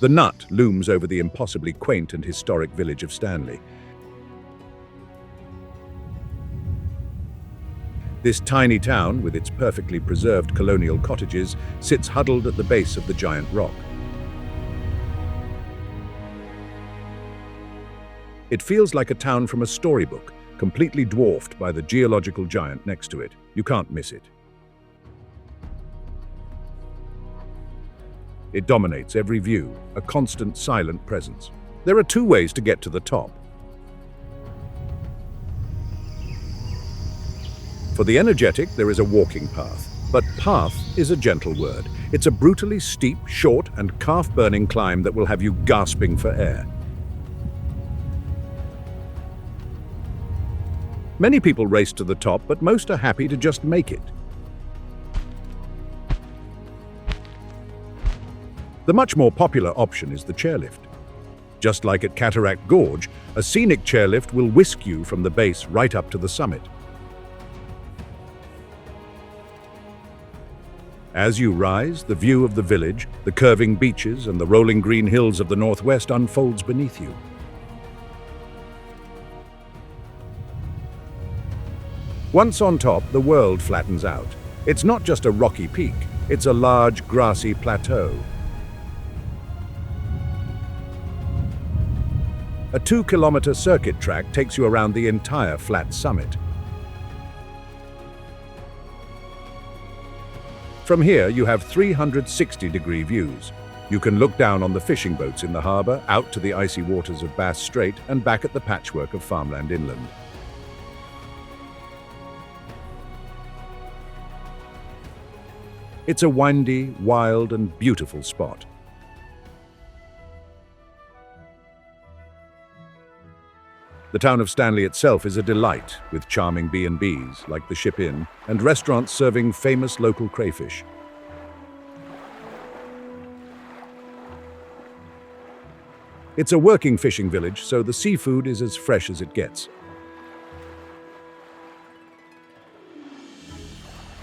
The Nut looms over the impossibly quaint and historic village of Stanley. This tiny town, with its perfectly preserved colonial cottages, sits huddled at the base of the giant rock. It feels like a town from a storybook, completely dwarfed by the geological giant next to it. You can't miss it. It dominates every view, a constant, silent presence. There are two ways to get to the top. For the energetic, there is a walking path. But path is a gentle word. It's a brutally steep, short, and calf-burning climb that will have you gasping for air. Many people race to the top, but most are happy to just make it. The much more popular option is the chairlift. Just like at Cataract Gorge, a scenic chairlift will whisk you from the base right up to the summit. As you rise, the view of the village, the curving beaches, and the rolling green hills of the northwest unfolds beneath you. Once on top, the world flattens out. It's not just a rocky peak, it's a large, grassy plateau. A 2-kilometer circuit track takes you around the entire flat summit. From here, you have 360-degree views. You can look down on the fishing boats in the harbor, out to the icy waters of Bass Strait, and back at the patchwork of farmland inland. It's a windy, wild, and beautiful spot. The town of Stanley itself is a delight, with charming B&Bs, like the Ship Inn, and restaurants serving famous local crayfish. It's a working fishing village, so the seafood is as fresh as it gets.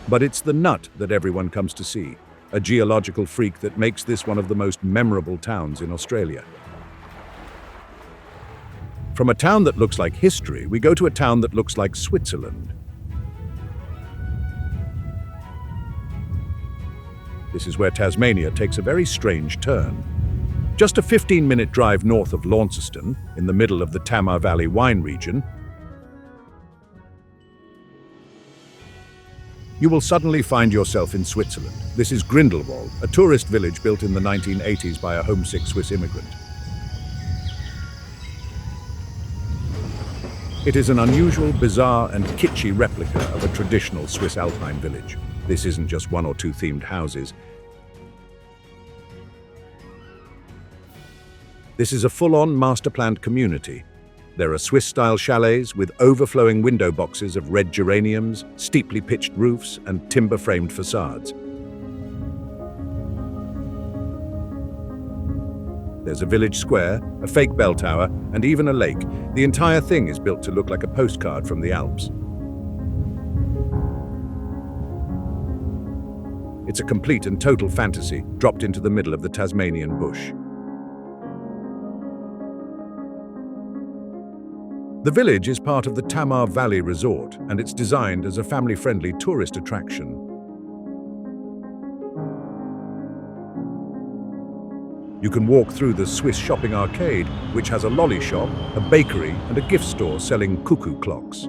But it's the Nut that everyone comes to see, a geological freak that makes this one of the most memorable towns in Australia. From a town that looks like history, we go to a town that looks like Switzerland. This is where Tasmania takes a very strange turn. Just a 15-minute drive north of Launceston, in the middle of the Tamar Valley wine region, you will suddenly find yourself in Switzerland. This is Grindelwald, a tourist village built in the 1980s by a homesick Swiss immigrant. It is an unusual, bizarre, and kitschy replica of a traditional Swiss alpine village. This isn't just one or two themed houses. This is a full-on master-planned community. There are Swiss-style chalets with overflowing window boxes of red geraniums, steeply pitched roofs, and timber-framed facades. There's a village square, a fake bell tower, and even a lake. The entire thing is built to look like a postcard from the Alps. It's a complete and total fantasy, dropped into the middle of the Tasmanian bush. The village is part of the Tamar Valley Resort, and it's designed as a family-friendly tourist attraction. You can walk through the Swiss shopping arcade, which has a lolly shop, a bakery, and a gift store selling cuckoo clocks.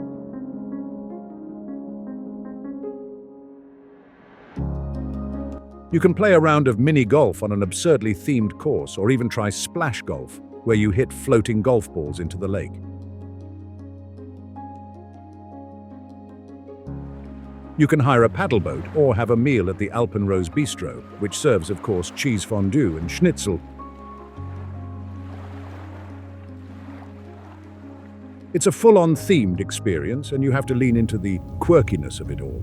You can play a round of mini golf on an absurdly themed course, or even try splash golf, where you hit floating golf balls into the lake. You can hire a paddle boat or have a meal at the Alpenrose Bistro, which serves, of course, cheese fondue and schnitzel. It's a full-on themed experience, and you have to lean into the quirkiness of it all.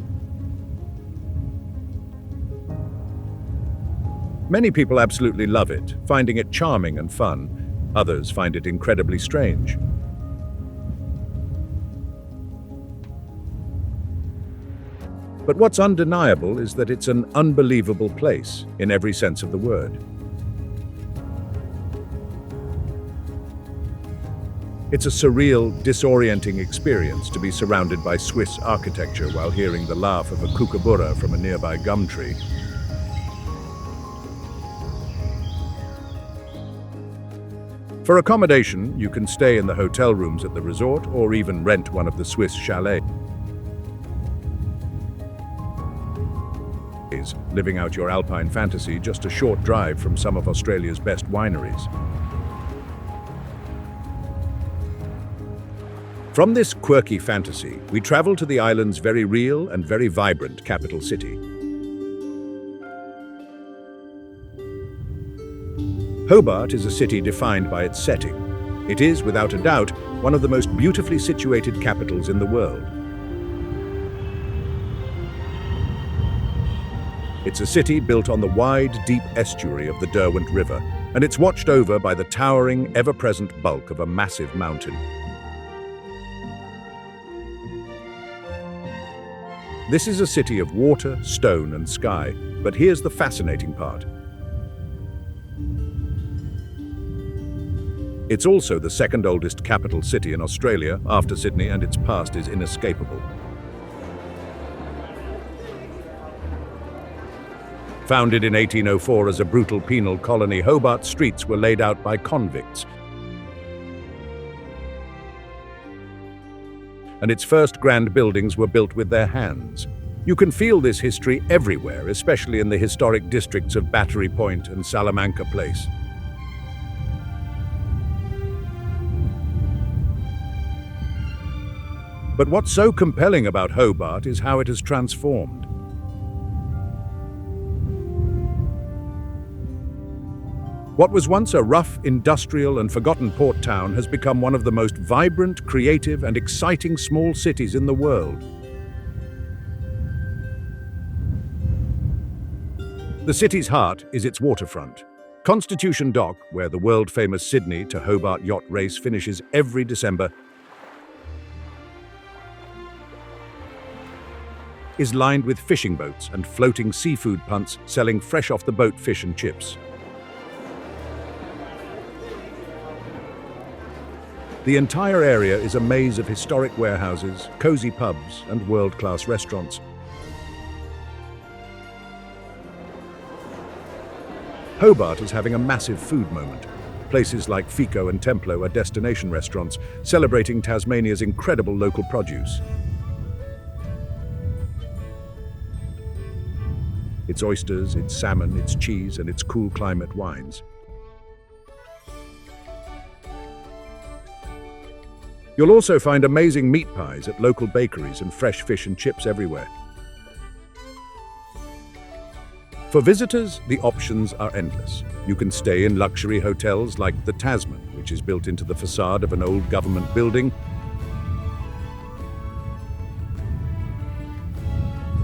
Many people absolutely love it, finding it charming and fun. Others find it incredibly strange. But what's undeniable is that it's an unbelievable place, in every sense of the word. It's a surreal, disorienting experience to be surrounded by Swiss architecture while hearing the laugh of a kookaburra from a nearby gum tree. For accommodation, you can stay in the hotel rooms at the resort or even rent one of the Swiss chalets. Living out your alpine fantasy just a short drive from some of Australia's best wineries. From this quirky fantasy, we travel to the island's very real and very vibrant capital city. Hobart is a city defined by its setting. It is, without a doubt, one of the most beautifully situated capitals in the world. It's a city built on the wide, deep estuary of the Derwent River, and it's watched over by the towering, ever-present bulk of a massive mountain. This is a city of water, stone, and sky, but here's the fascinating part. It's also the second oldest capital city in Australia after Sydney, and its past is inescapable. Founded in 1804 as a brutal penal colony, Hobart's streets were laid out by convicts, and its first grand buildings were built with their hands. You can feel this history everywhere, especially in the historic districts of Battery Point and Salamanca Place. But what's so compelling about Hobart is how it has transformed. What was once a rough, industrial and forgotten port town has become one of the most vibrant, creative and exciting small cities in the world. The city's heart is its waterfront. Constitution Dock, where the world-famous Sydney to Hobart yacht race finishes every December, is lined with fishing boats and floating seafood punts selling fresh off the boat fish and chips. The entire area is a maze of historic warehouses, cozy pubs, and world-class restaurants. Hobart is having a massive food moment. Places like Fico and Templo are destination restaurants, celebrating Tasmania's incredible local produce. Its oysters, its salmon, its cheese, and its cool climate wines. You'll also find amazing meat pies at local bakeries and fresh fish and chips everywhere. For visitors, the options are endless. You can stay in luxury hotels like the Tasman, which is built into the facade of an old government building,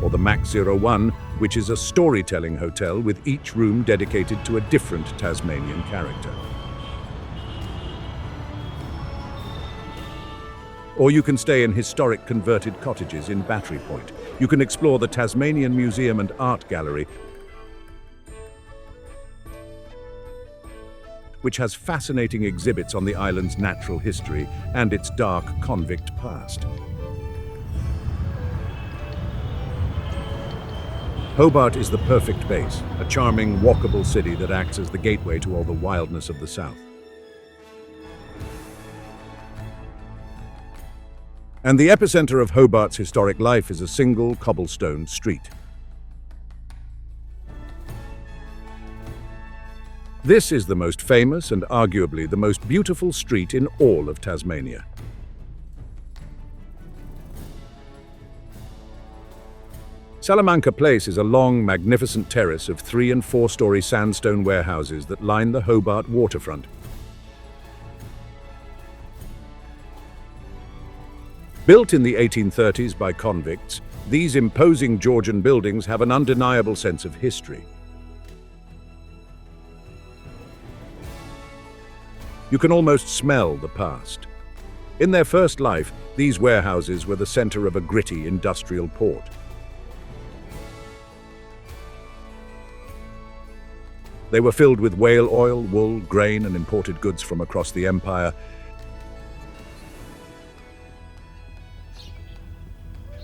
or the Max 01, which is a storytelling hotel with each room dedicated to a different Tasmanian character. Or you can stay in historic converted cottages in Battery Point. You can explore the Tasmanian Museum and Art Gallery, which has fascinating exhibits on the island's natural history and its dark convict past. Hobart is the perfect base, a charming, walkable city that acts as the gateway to all the wildness of the south. And the epicenter of Hobart's historic life is a single cobblestone street. This is the most famous and arguably the most beautiful street in all of Tasmania. Salamanca Place is a long, magnificent terrace of 3- and 4-story sandstone warehouses that line the Hobart waterfront. Built in the 1830s by convicts, these imposing Georgian buildings have an undeniable sense of history. You can almost smell the past. In their first life, these warehouses were the center of a gritty industrial port. They were filled with whale oil, wool, grain, and imported goods from across the empire.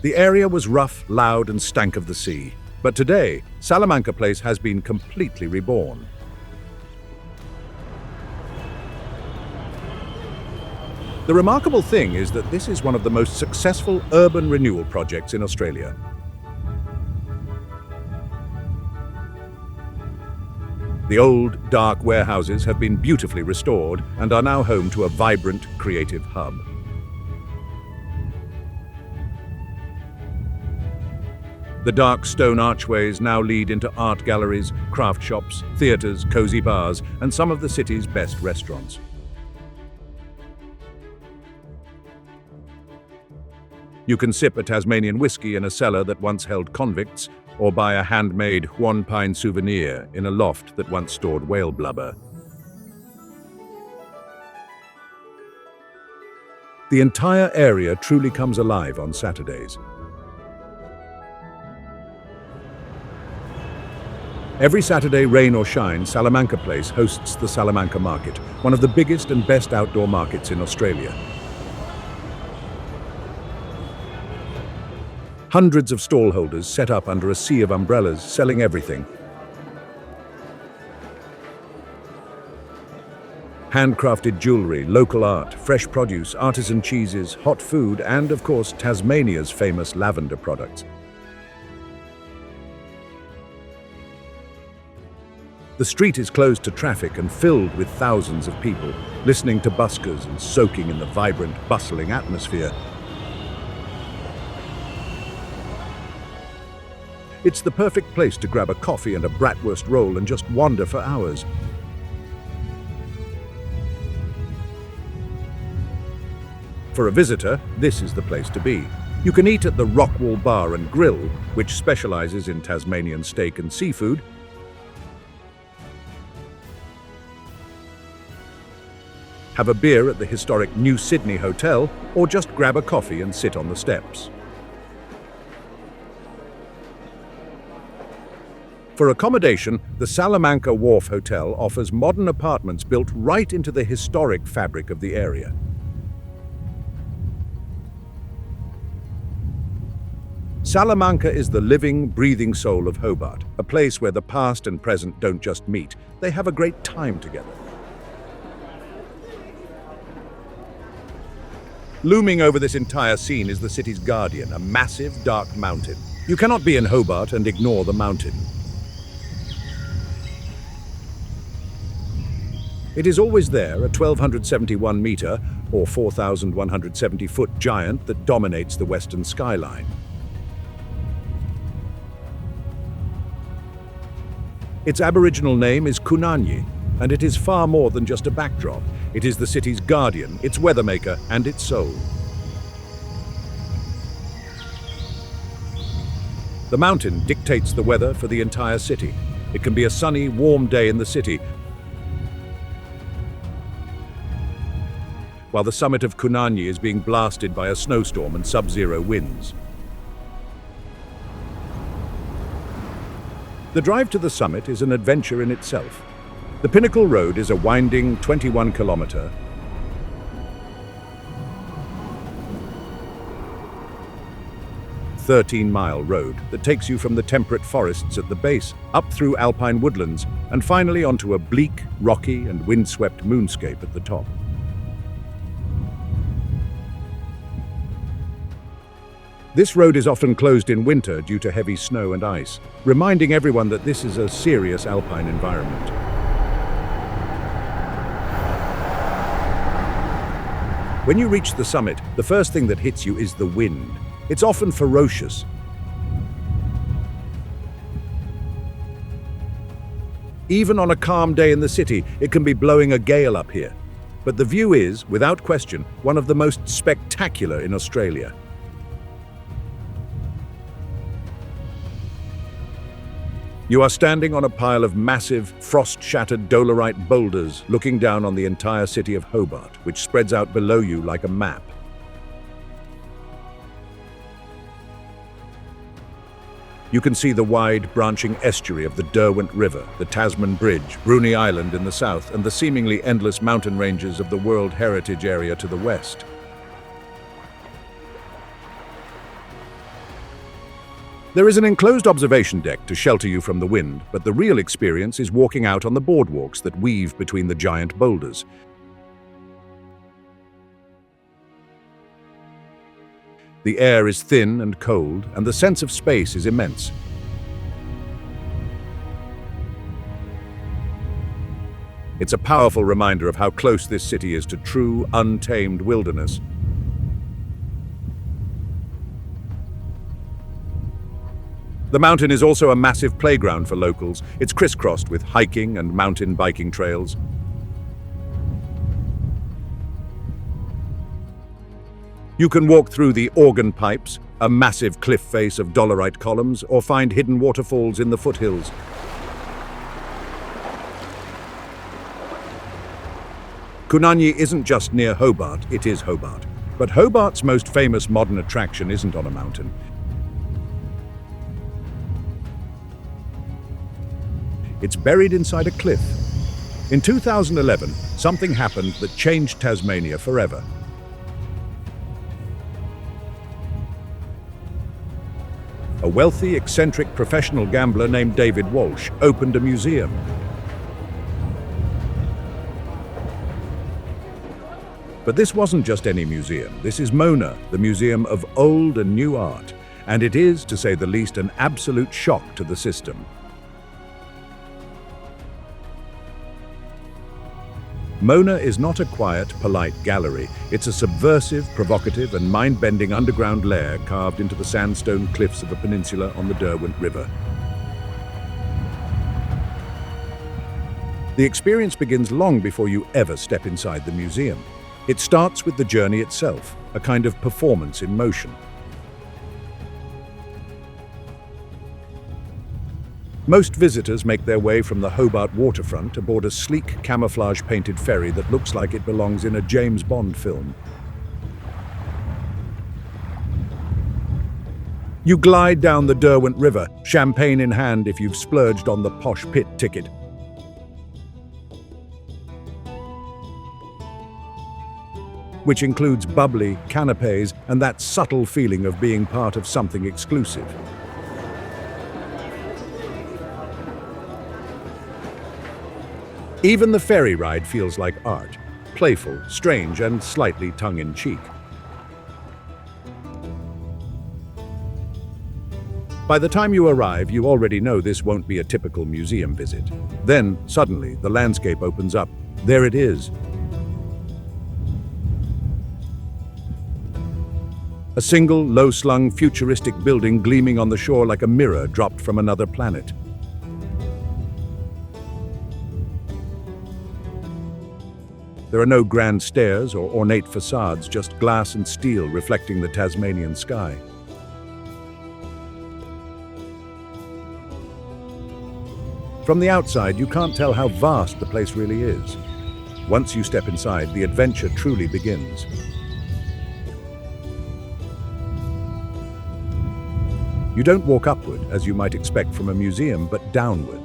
The area was rough, loud, and stank of the sea. But today, Salamanca Place has been completely reborn. The remarkable thing is that this is one of the most successful urban renewal projects in Australia. The old, dark warehouses have been beautifully restored and are now home to a vibrant, creative hub. The dark stone archways now lead into art galleries, craft shops, theatres, cozy bars, and some of the city's best restaurants. You can sip a Tasmanian whiskey in a cellar that once held convicts, or buy a handmade Huon pine souvenir in a loft that once stored whale blubber. The entire area truly comes alive on Saturdays. Every Saturday, rain or shine, Salamanca Place hosts the Salamanca Market, one of the biggest and best outdoor markets in Australia. Hundreds of stallholders set up under a sea of umbrellas, selling everything. Handcrafted jewelry, local art, fresh produce, artisan cheeses, hot food, and of course, Tasmania's famous lavender products. The street is closed to traffic and filled with thousands of people, listening to buskers and soaking in the vibrant, bustling atmosphere. It's the perfect place to grab a coffee and a bratwurst roll and just wander for hours. For a visitor, this is the place to be. You can eat at the Rockwall Bar and Grill, which specializes in Tasmanian steak and seafood. Have a beer at the historic New Sydney Hotel, or just grab a coffee and sit on the steps. For accommodation, the Salamanca Wharf Hotel offers modern apartments built right into the historic fabric of the area. Salamanca is the living, breathing soul of Hobart, a place where the past and present don't just meet, they have a great time together. Looming over this entire scene is the city's guardian, a massive, dark mountain. You cannot be in Hobart and ignore the mountain. It is always there, a 1,271 meter or 4,170 foot giant that dominates the western skyline. Its Aboriginal name is Kunanyi, and it is far more than just a backdrop. It is the city's guardian, its weathermaker, and its soul. The mountain dictates the weather for the entire city. It can be a sunny, warm day in the city, while the summit of Kunanyi is being blasted by a snowstorm and sub-zero winds. The drive to the summit is an adventure in itself. The Pinnacle Road is a winding 21-kilometer, 13-mile road that takes you from the temperate forests at the base, up through alpine woodlands, and finally onto a bleak, rocky, and windswept moonscape at the top. This road is often closed in winter due to heavy snow and ice, reminding everyone that this is a serious alpine environment. When you reach the summit, the first thing that hits you is the wind. It's often ferocious. Even on a calm day in the city, it can be blowing a gale up here. But the view is, without question, one of the most spectacular in Australia. You are standing on a pile of massive, frost-shattered dolerite boulders looking down on the entire city of Hobart, which spreads out below you like a map. You can see the wide, branching estuary of the Derwent River, the Tasman Bridge, Bruny Island in the south, and the seemingly endless mountain ranges of the World Heritage Area to the west. There is an enclosed observation deck to shelter you from the wind, but the real experience is walking out on the boardwalks that weave between the giant boulders. The air is thin and cold, and the sense of space is immense. It's a powerful reminder of how close this city is to true, untamed wilderness. The mountain is also a massive playground for locals. It's crisscrossed with hiking and mountain biking trails. You can walk through the Organ Pipes, a massive cliff face of dolerite columns, or find hidden waterfalls in the foothills. Kunanyi isn't just near Hobart, it is Hobart. But Hobart's most famous modern attraction isn't on a mountain. It's buried inside a cliff. In 2011, something happened that changed Tasmania forever. A wealthy, eccentric professional gambler named David Walsh opened a museum. But this wasn't just any museum. This is Mona, the Museum of Old and New Art, and it is, to say the least, an absolute shock to the system. Mona is not a quiet, polite gallery. It's a subversive, provocative, and mind-bending underground lair carved into the sandstone cliffs of a peninsula on the Derwent River. The experience begins long before you ever step inside the museum. It starts with the journey itself, a kind of performance in motion. Most visitors make their way from the Hobart waterfront aboard a sleek, camouflage-painted ferry that looks like it belongs in a James Bond film. You glide down the Derwent River, champagne in hand if you've splurged on the posh pit ticket. Which includes bubbly, canapes, and that subtle feeling of being part of something exclusive. Even the ferry ride feels like art, playful, strange, and slightly tongue-in-cheek. By the time you arrive, you already know this won't be a typical museum visit. Then, suddenly, the landscape opens up. There it is. A single, low-slung, futuristic building gleaming on the shore like a mirror dropped from another planet. There are no grand stairs or ornate facades, just glass and steel reflecting the Tasmanian sky. From the outside, you can't tell how vast the place really is. Once you step inside, the adventure truly begins. You don't walk upward, as you might expect from a museum, but downward.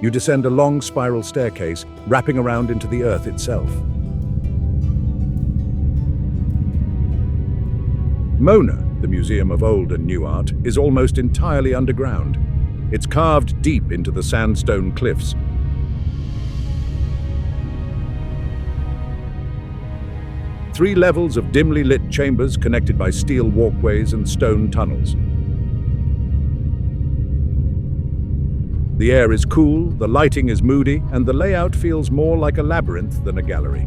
You descend a long spiral staircase, wrapping around into the earth itself. Mona, the Museum of Old and New Art, is almost entirely underground. It's carved deep into the sandstone cliffs. Three levels of dimly lit chambers connected by steel walkways and stone tunnels. The air is cool, the lighting is moody, and the layout feels more like a labyrinth than a gallery.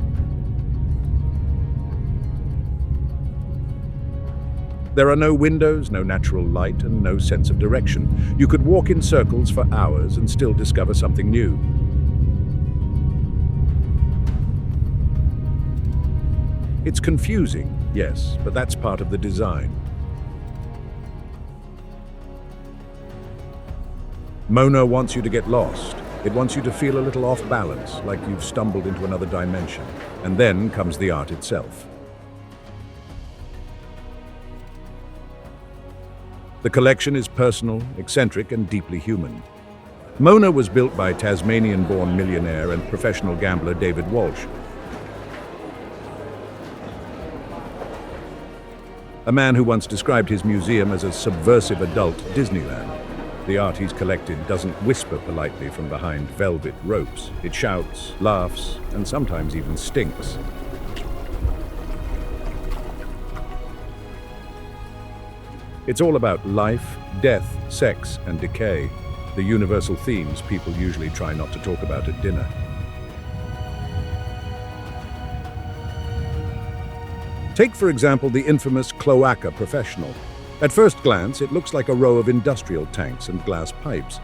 There are no windows, no natural light, and no sense of direction. You could walk in circles for hours and still discover something new. It's confusing, yes, but that's part of the design. Mona wants you to get lost. It wants you to feel a little off balance, like you've stumbled into another dimension. And then comes the art itself. The collection is personal, eccentric, and deeply human. Mona was built by Tasmanian-born millionaire and professional gambler David Walsh. A man who once described his museum as a subversive adult Disneyland. The art he's collected doesn't whisper politely from behind velvet ropes. It shouts, laughs, and sometimes even stinks. It's all about life, death, sex, and decay, the universal themes people usually try not to talk about at dinner. Take, for example, the infamous cloaca professional. At first glance, it looks like a row of industrial tanks and glass pipes.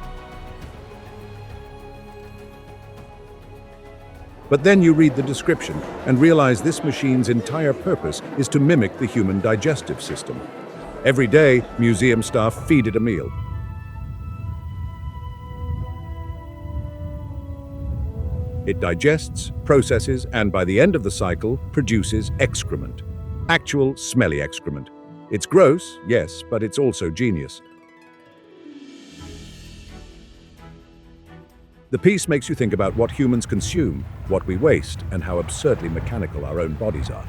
But then you read the description and realize this machine's entire purpose is to mimic the human digestive system. Every day, museum staff feed it a meal. It digests, processes, and by the end of the cycle, produces excrement. Actual, smelly excrement. It's gross, yes, but it's also genius. The piece makes you think about what humans consume, what we waste, and how absurdly mechanical our own bodies are.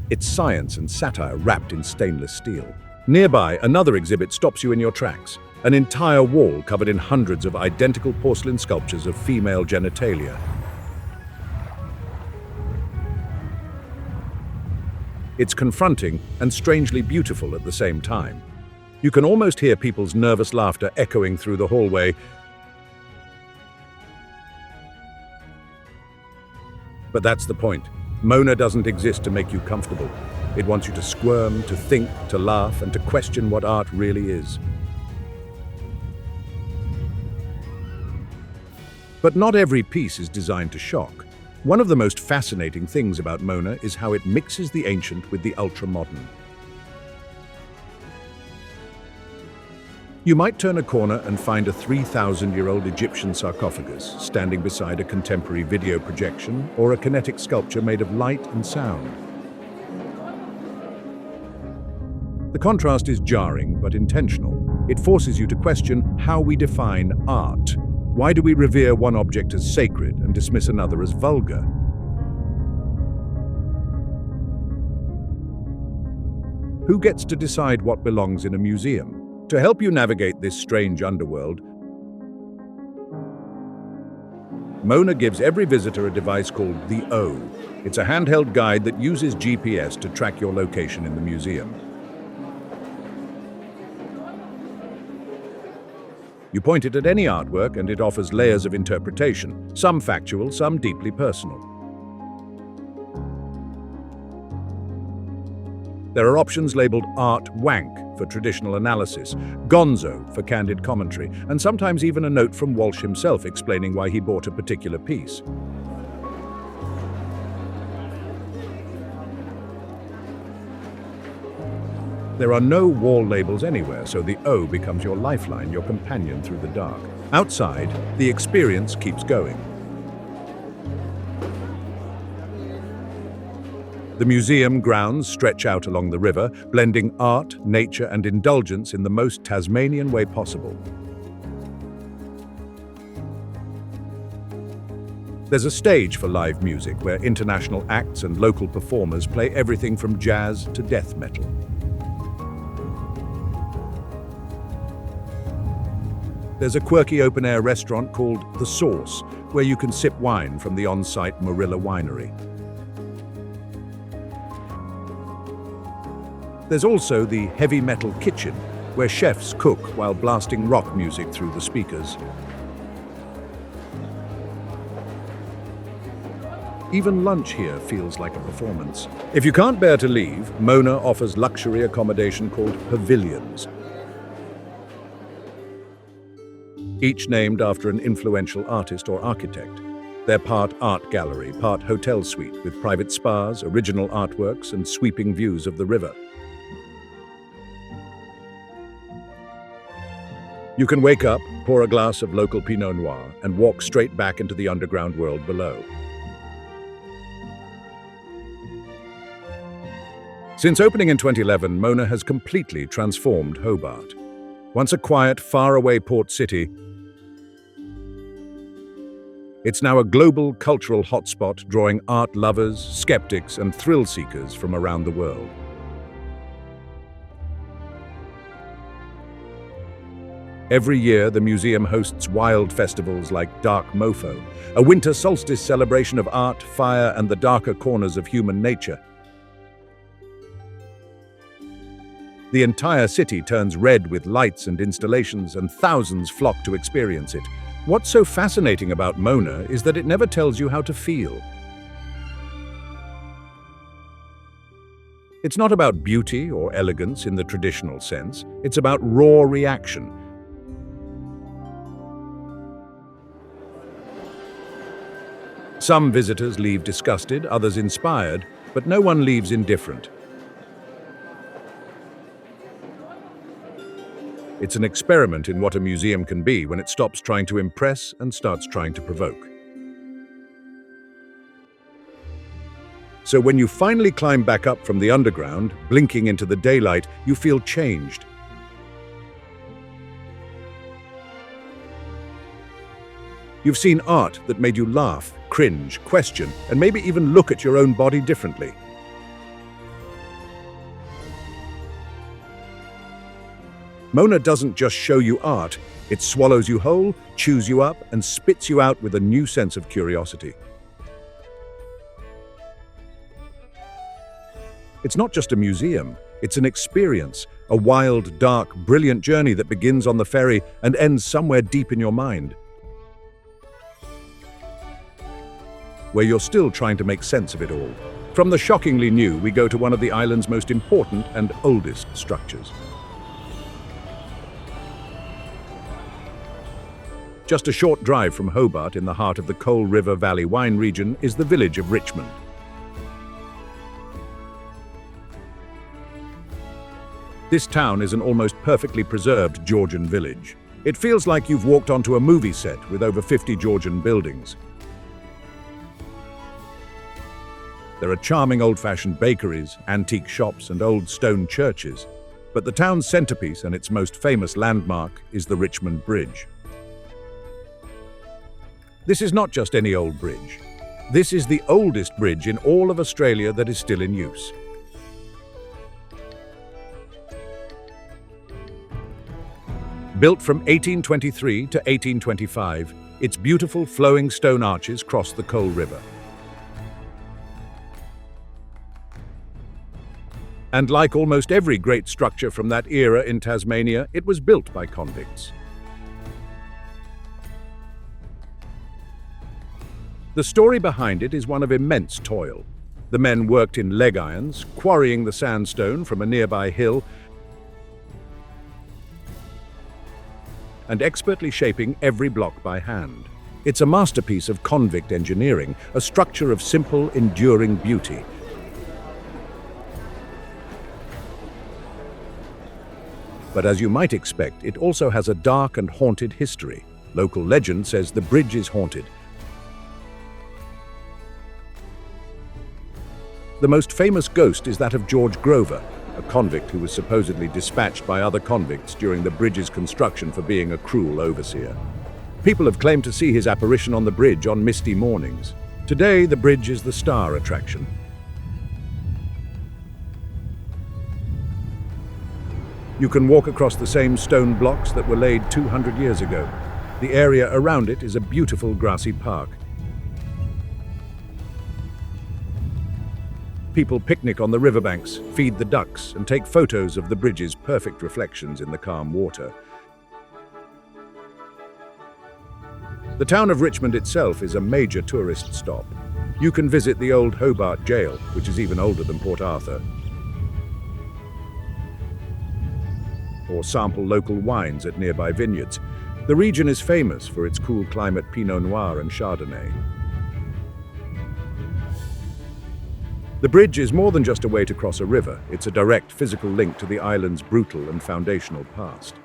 It's science and satire wrapped in stainless steel. Nearby, another exhibit stops you in your tracks. An entire wall covered in hundreds of identical porcelain sculptures of female genitalia. It's confronting and strangely beautiful at the same time. You can almost hear people's nervous laughter echoing through the hallway. But that's the point. Mona doesn't exist to make you comfortable. It wants you to squirm, to think, to laugh, and to question what art really is. But not every piece is designed to shock. One of the most fascinating things about Mona is how it mixes the ancient with the ultra-modern. You might turn a corner and find a 3,000-year-old Egyptian sarcophagus standing beside a contemporary video projection or a kinetic sculpture made of light and sound. The contrast is jarring but intentional. It forces you to question how we define art. Why do we revere one object as sacred and dismiss another as vulgar? Who gets to decide what belongs in a museum? To help you navigate this strange underworld, Mona gives every visitor a device called the O. It's a handheld guide that uses GPS to track your location in the museum. You point it at any artwork and it offers layers of interpretation, some factual, some deeply personal. There are options labeled Art Wank for traditional analysis, Gonzo for candid commentary, and sometimes even a note from Walsh himself explaining why he bought a particular piece. There are no wall labels anywhere, so the O becomes your lifeline, your companion through the dark. Outside, the experience keeps going. The museum grounds stretch out along the river, blending art, nature, and indulgence in the most Tasmanian way possible. There's a stage for live music where international acts and local performers play everything from jazz to death metal. There's a quirky open-air restaurant called The Source, where you can sip wine from the on-site Marilla winery. There's also the heavy metal kitchen, where chefs cook while blasting rock music through the speakers. Even lunch here feels like a performance. If you can't bear to leave, Mona offers luxury accommodation called pavilions, each named after an influential artist or architect. They're part art gallery, part hotel suite with private spas, original artworks, and sweeping views of the river. You can wake up, pour a glass of local Pinot Noir, and walk straight back into the underground world below. Since opening in 2011, Mona has completely transformed Hobart. Once a quiet, faraway port city, it's now a global cultural hotspot drawing art lovers, skeptics, and thrill-seekers from around the world. Every year, the museum hosts wild festivals like Dark Mofo, a winter solstice celebration of art, fire, and the darker corners of human nature. The entire city turns red with lights and installations, and thousands flock to experience it. What's so fascinating about Mona is that it never tells you how to feel. It's not about beauty or elegance in the traditional sense. It's about raw reaction. Some visitors leave disgusted, others inspired, but no one leaves indifferent. It's an experiment in what a museum can be when it stops trying to impress and starts trying to provoke. So when you finally climb back up from the underground, blinking into the daylight, you feel changed. You've seen art that made you laugh, cringe, question, and maybe even look at your own body differently. Mona doesn't just show you art, it swallows you whole, chews you up, and spits you out with a new sense of curiosity. It's not just a museum, it's an experience, a wild, dark, brilliant journey that begins on the ferry and ends somewhere deep in your mind, where you're still trying to make sense of it all. From the shockingly new, we go to one of the island's most important and oldest structures. Just a short drive from Hobart, in the heart of the Coal River Valley wine region, is the village of Richmond. This town is an almost perfectly preserved Georgian village. It feels like you've walked onto a movie set with over 50 Georgian buildings. There are charming old-fashioned bakeries, antique shops, and old stone churches. But the town's centerpiece and its most famous landmark is the Richmond Bridge. This is not just any old bridge. This is the oldest bridge in all of Australia that is still in use. Built from 1823 to 1825, its beautiful flowing stone arches cross the Coal River. And like almost every great structure from that era in Tasmania, it was built by convicts. The story behind it is one of immense toil. The men worked in leg irons, quarrying the sandstone from a nearby hill and expertly shaping every block by hand. It's a masterpiece of convict engineering, a structure of simple, enduring beauty. But as you might expect, it also has a dark and haunted history. Local legend says the bridge is haunted. The most famous ghost is that of George Grover, a convict who was supposedly dispatched by other convicts during the bridge's construction for being a cruel overseer. People have claimed to see his apparition on the bridge on misty mornings. Today, the bridge is the star attraction. You can walk across the same stone blocks that were laid 200 years ago. The area around it is a beautiful grassy park. People picnic on the riverbanks, feed the ducks, and take photos of the bridge's perfect reflections in the calm water. The town of Richmond itself is a major tourist stop. You can visit the old Hobart Jail, which is even older than Port Arthur, or sample local wines at nearby vineyards. The region is famous for its cool climate Pinot Noir and Chardonnay. The bridge is more than just a way to cross a river. It's a direct physical link to the island's brutal and foundational past.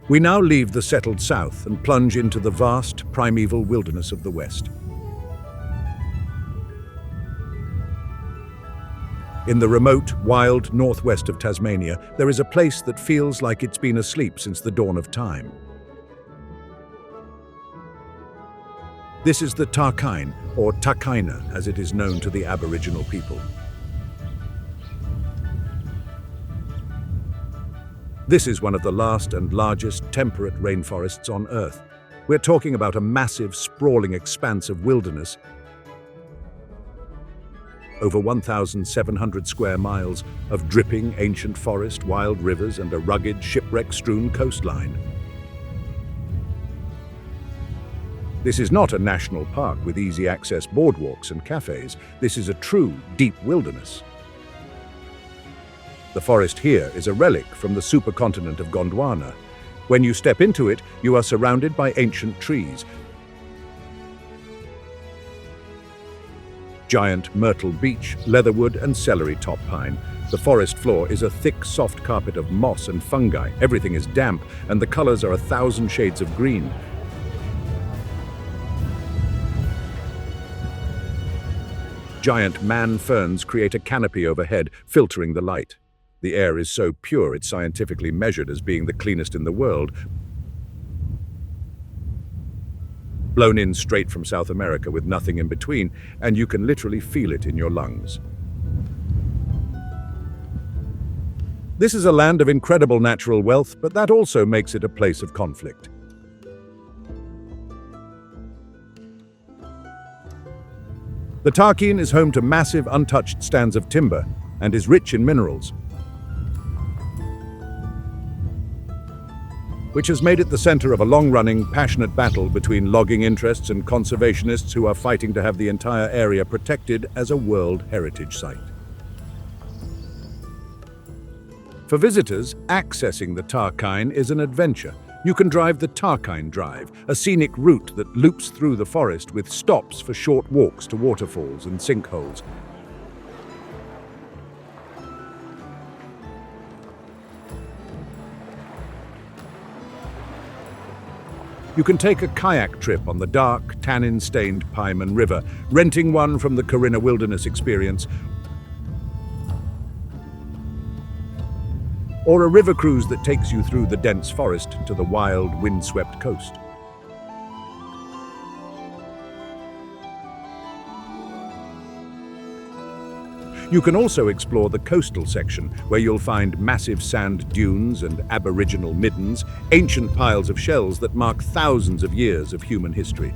We now leave the settled south and plunge into the vast, primeval wilderness of the west. In the remote, wild northwest of Tasmania, there is a place that feels like it's been asleep since the dawn of time. This is the Tarkine, or Takaina, as it is known to the Aboriginal people. This is one of the last and largest temperate rainforests on Earth. We're talking about a massive, sprawling expanse of wilderness, over 1,700 square miles of dripping ancient forest, wild rivers, and a rugged, shipwreck-strewn coastline. This is not a national park with easy-access boardwalks and cafes. This is a true, deep wilderness. The forest here is a relic from the supercontinent of Gondwana. When you step into it, you are surrounded by ancient trees. Giant myrtle beech, leatherwood, and celery top pine. The forest floor is a thick, soft carpet of moss and fungi. Everything is damp, and the colors are 1,000 shades of green. Giant man ferns create a canopy overhead, filtering the light. The air is so pure it's scientifically measured as being the cleanest in the world, blown in straight from South America with nothing in between, and you can literally feel it in your lungs. This is a land of incredible natural wealth, but that also makes it a place of conflict. The Tarkine is home to massive, untouched stands of timber and is rich in minerals, which has made it the center of a long-running, passionate battle between logging interests and conservationists who are fighting to have the entire area protected as a World Heritage Site. For visitors, accessing the Tarkine is an adventure. You can drive the Tarkine Drive, a scenic route that loops through the forest with stops for short walks to waterfalls and sinkholes. You can take a kayak trip on the dark, tannin-stained Paiman River, renting one from the Corinna Wilderness Experience, or a river cruise that takes you through the dense forest to the wild, windswept coast. You can also explore the coastal section, where you'll find massive sand dunes and aboriginal middens, ancient piles of shells that mark thousands of years of human history.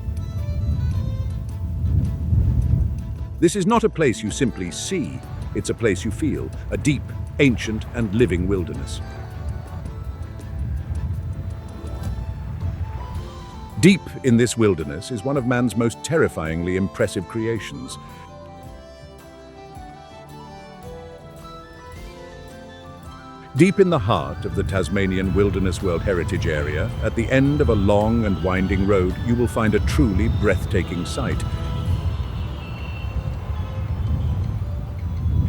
This is not a place you simply see, it's a place you feel, a deep, ancient, and living wilderness. Deep in this wilderness is one of man's most terrifyingly impressive creations. Deep in the heart of the Tasmanian Wilderness World Heritage Area, at the end of a long and winding road, you will find a truly breathtaking sight.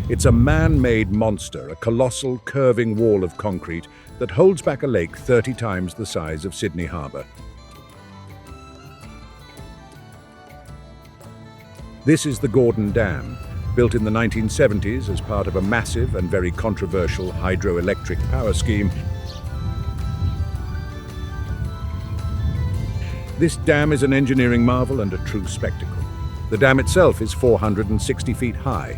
It's a man-made monster, a colossal, curving wall of concrete that holds back a lake 30 times the size of Sydney Harbour. This is the Gordon Dam, built in the 1970s as part of a massive and very controversial hydroelectric power scheme. This dam is an engineering marvel and a true spectacle. The dam itself is 460 feet high.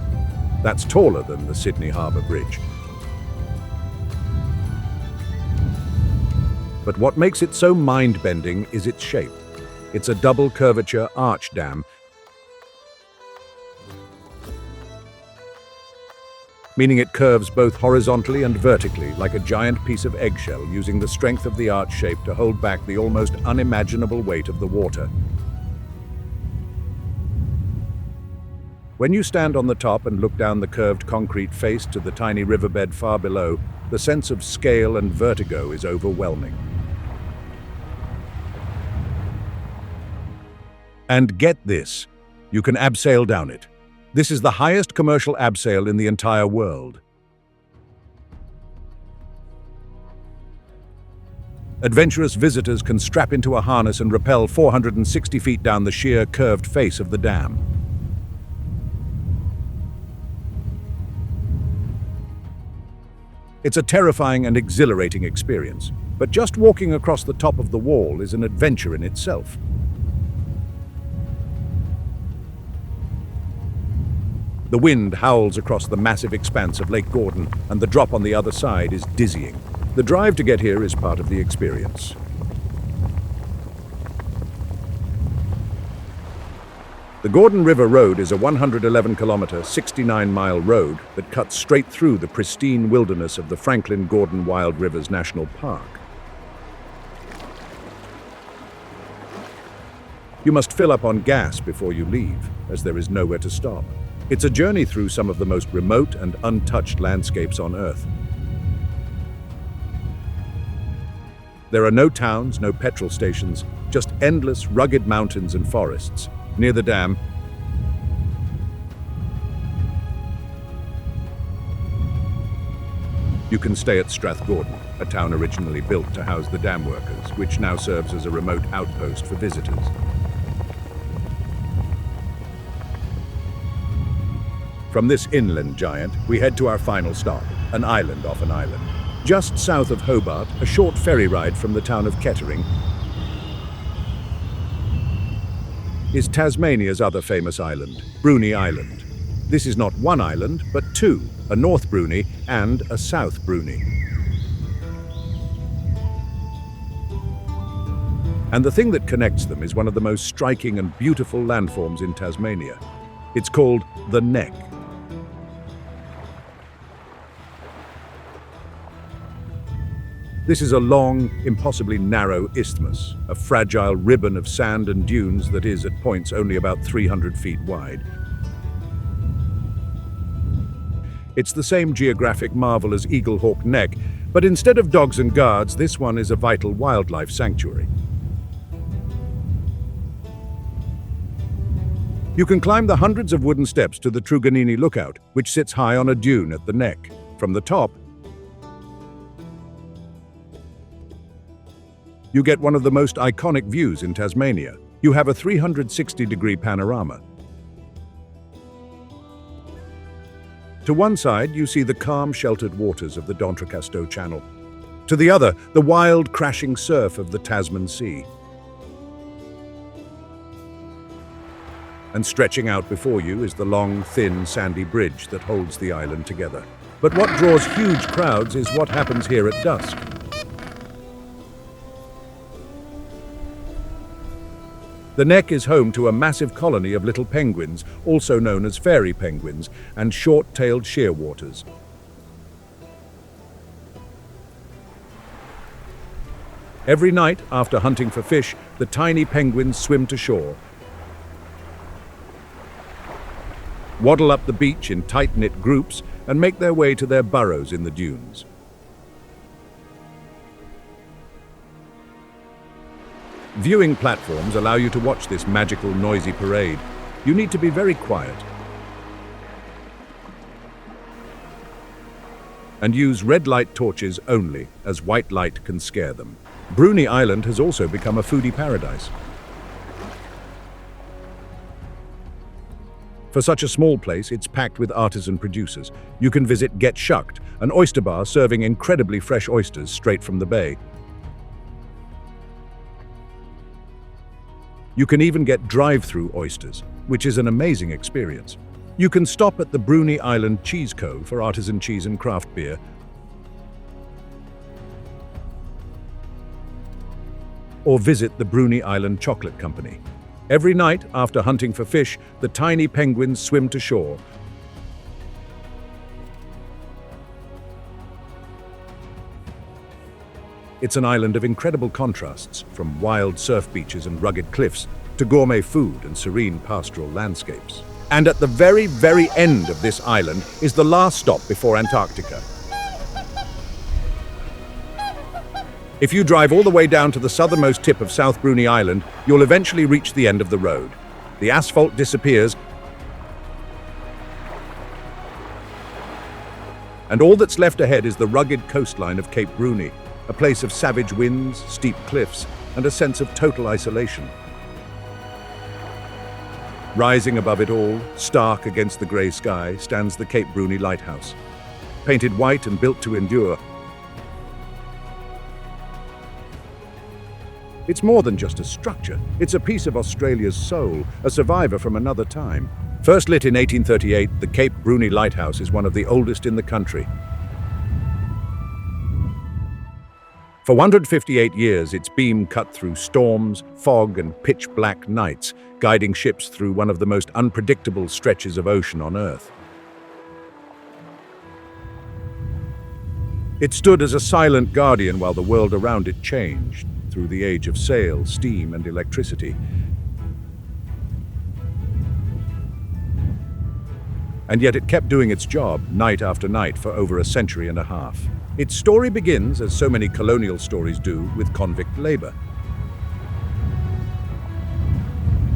That's taller than the Sydney Harbour Bridge. But what makes it so mind-bending is its shape. It's a double curvature arch dam, meaning it curves both horizontally and vertically like a giant piece of eggshell, using the strength of the arch shape to hold back the almost unimaginable weight of the water. When you stand on the top and look down the curved concrete face to the tiny riverbed far below, the sense of scale and vertigo is overwhelming. And get this, you can abseil down it. This is the highest commercial abseil in the entire world. Adventurous visitors can strap into a harness and rappel 460 feet down the sheer, curved face of the dam. It's a terrifying and exhilarating experience, but just walking across the top of the wall is an adventure in itself. The wind howls across the massive expanse of Lake Gordon, and the drop on the other side is dizzying. The drive to get here is part of the experience. The Gordon River Road is a 111-kilometer, 69-mile road that cuts straight through the pristine wilderness of the Franklin Gordon Wild Rivers National Park. You must fill up on gas before you leave, as there is nowhere to stop. It's a journey through some of the most remote and untouched landscapes on Earth. There are no towns, no petrol stations, just endless, rugged mountains and forests. Near the dam, you can stay at Strathgordon, a town originally built to house the dam workers, which now serves as a remote outpost for visitors. From this inland giant, we head to our final stop, an island off an island. Just south of Hobart, a short ferry ride from the town of Kettering, is Tasmania's other famous island, Bruny Island. This is not one island, but two, a North Bruny and a South Bruny. And the thing that connects them is one of the most striking and beautiful landforms in Tasmania. It's called the Neck. This is a long, impossibly narrow isthmus, a fragile ribbon of sand and dunes that is, at points, only about 300 feet wide. It's the same geographic marvel as Eaglehawk Neck, but instead of dogs and guards, this one is a vital wildlife sanctuary. You can climb the hundreds of wooden steps to the Truganini Lookout, which sits high on a dune at the Neck. From the top, you get one of the most iconic views in Tasmania. You have a 360-degree panorama. To one side, you see the calm, sheltered waters of the D'Entrecasteaux Channel. To the other, the wild, crashing surf of the Tasman Sea. And stretching out before you is the long, thin, sandy bridge that holds the island together. But what draws huge crowds is what happens here at dusk. The Neck is home to a massive colony of little penguins, also known as fairy penguins, and short-tailed shearwaters. Every night, after hunting for fish, the tiny penguins swim to shore, waddle up the beach in tight-knit groups, and make their way to their burrows in the dunes. Viewing platforms allow you to watch this magical, noisy parade. You need to be very quiet. and use red light torches only, as white light can scare them. Bruny Island has also become a foodie paradise. For such a small place, it's packed with artisan producers. You can visit Get Shucked, an oyster bar serving incredibly fresh oysters straight from the bay. You can even get drive-through oysters, which is an amazing experience. You can stop at the Bruny Island Cheese Co. for artisan cheese and craft beer, or visit the Bruny Island Chocolate Company. Every night, after hunting for fish, the tiny penguins swim to shore. It's an island of incredible contrasts, from wild surf beaches and rugged cliffs to gourmet food and serene pastoral landscapes. And at the very, very end of this island is the last stop before Antarctica. If you drive all the way down to the southernmost tip of South Bruny Island, you'll eventually reach the end of the road. The asphalt disappears, and all that's left ahead is the rugged coastline of Cape Bruny, a place of savage winds, steep cliffs, and a sense of total isolation. Rising above it all, stark against the grey sky, stands the Cape Bruny Lighthouse. Painted white and built to endure, it's more than just a structure. It's a piece of Australia's soul, a survivor from another time. First lit in 1838, the Cape Bruny Lighthouse is one of the oldest in the country. For 158 years, its beam cut through storms, fog, and pitch-black nights, guiding ships through one of the most unpredictable stretches of ocean on Earth. It stood as a silent guardian while the world around it changed, through the age of sail, steam, and electricity. And yet it kept doing its job, night after night, for over a century and a half. Its story begins, as so many colonial stories do, with convict labor.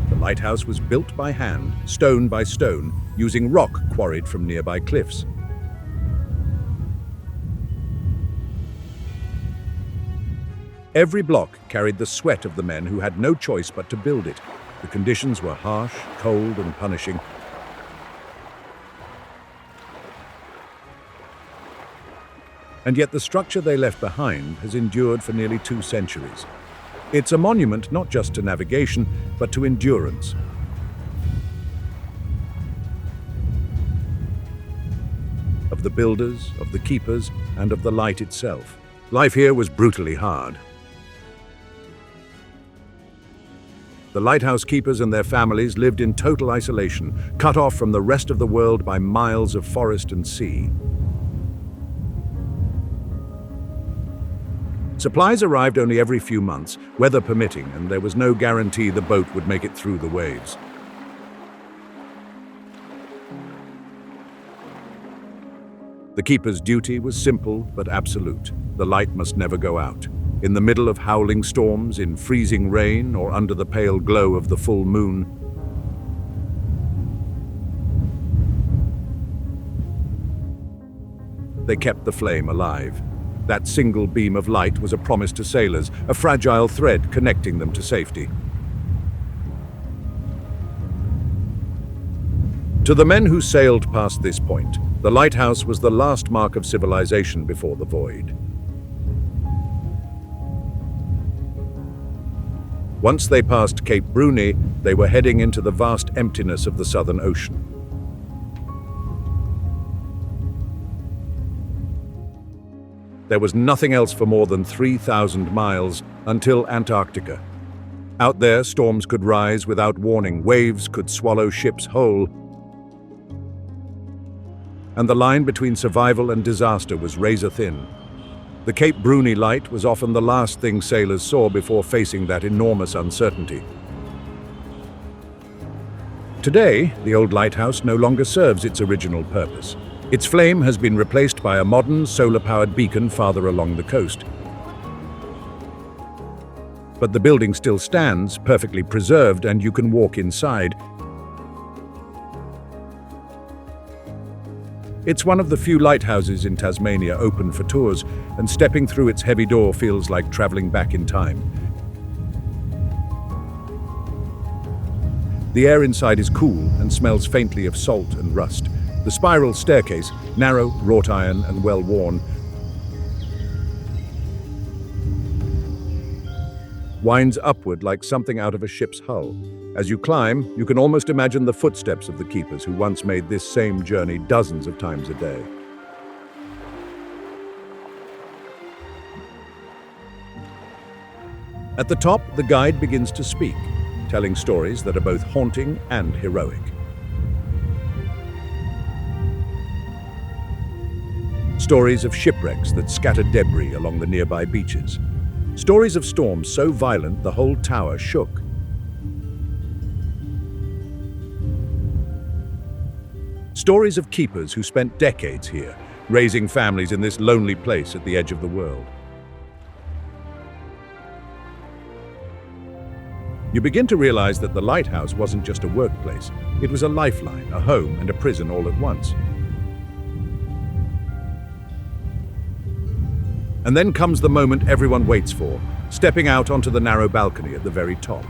The lighthouse was built by hand, stone by stone, using rock quarried from nearby cliffs. Every block carried the sweat of the men who had no choice but to build it. The conditions were harsh, cold, and punishing. And yet the structure they left behind has endured for nearly 2 centuries. It's a monument not just to navigation, but to endurance. Of the builders, of the keepers, and of the light itself. Life here was brutally hard. The lighthouse keepers and their families lived in total isolation, cut off from the rest of the world by miles of forest and sea. Supplies arrived only every few months, weather permitting, and there was no guarantee the boat would make it through the waves. The keeper's duty was simple but absolute. The light must never go out. In the middle of howling storms, in freezing rain, or under the pale glow of the full moon, they kept the flame alive. That single beam of light was a promise to sailors, a fragile thread connecting them to safety. To the men who sailed past this point, the lighthouse was the last mark of civilization before the void. Once they passed Cape Bruny, they were heading into the vast emptiness of the Southern Ocean. There was nothing else for more than 3,000 miles until Antarctica. Out there, storms could rise without warning, waves could swallow ships whole, and the line between survival and disaster was razor-thin. The Cape Bruny light was often the last thing sailors saw before facing that enormous uncertainty. Today, the old lighthouse no longer serves its original purpose. Its flame has been replaced by a modern, solar-powered beacon farther along the coast. But the building still stands, perfectly preserved, and you can walk inside. It's one of the few lighthouses in Tasmania open for tours, and stepping through its heavy door feels like traveling back in time. The air inside is cool and smells faintly of salt and rust. The spiral staircase, narrow, wrought iron, and well-worn, winds upward like something out of a ship's hull. As you climb, you can almost imagine the footsteps of the keepers who once made this same journey dozens of times a day. At the top, the guide begins to speak, telling stories that are both haunting and heroic. Stories of shipwrecks that scattered debris along the nearby beaches. Stories of storms so violent the whole tower shook. Stories of keepers who spent decades here, raising families in this lonely place at the edge of the world. You begin to realize that the lighthouse wasn't just a workplace. It was a lifeline, a home, and a prison all at once. And then comes the moment everyone waits for, stepping out onto the narrow balcony at the very top.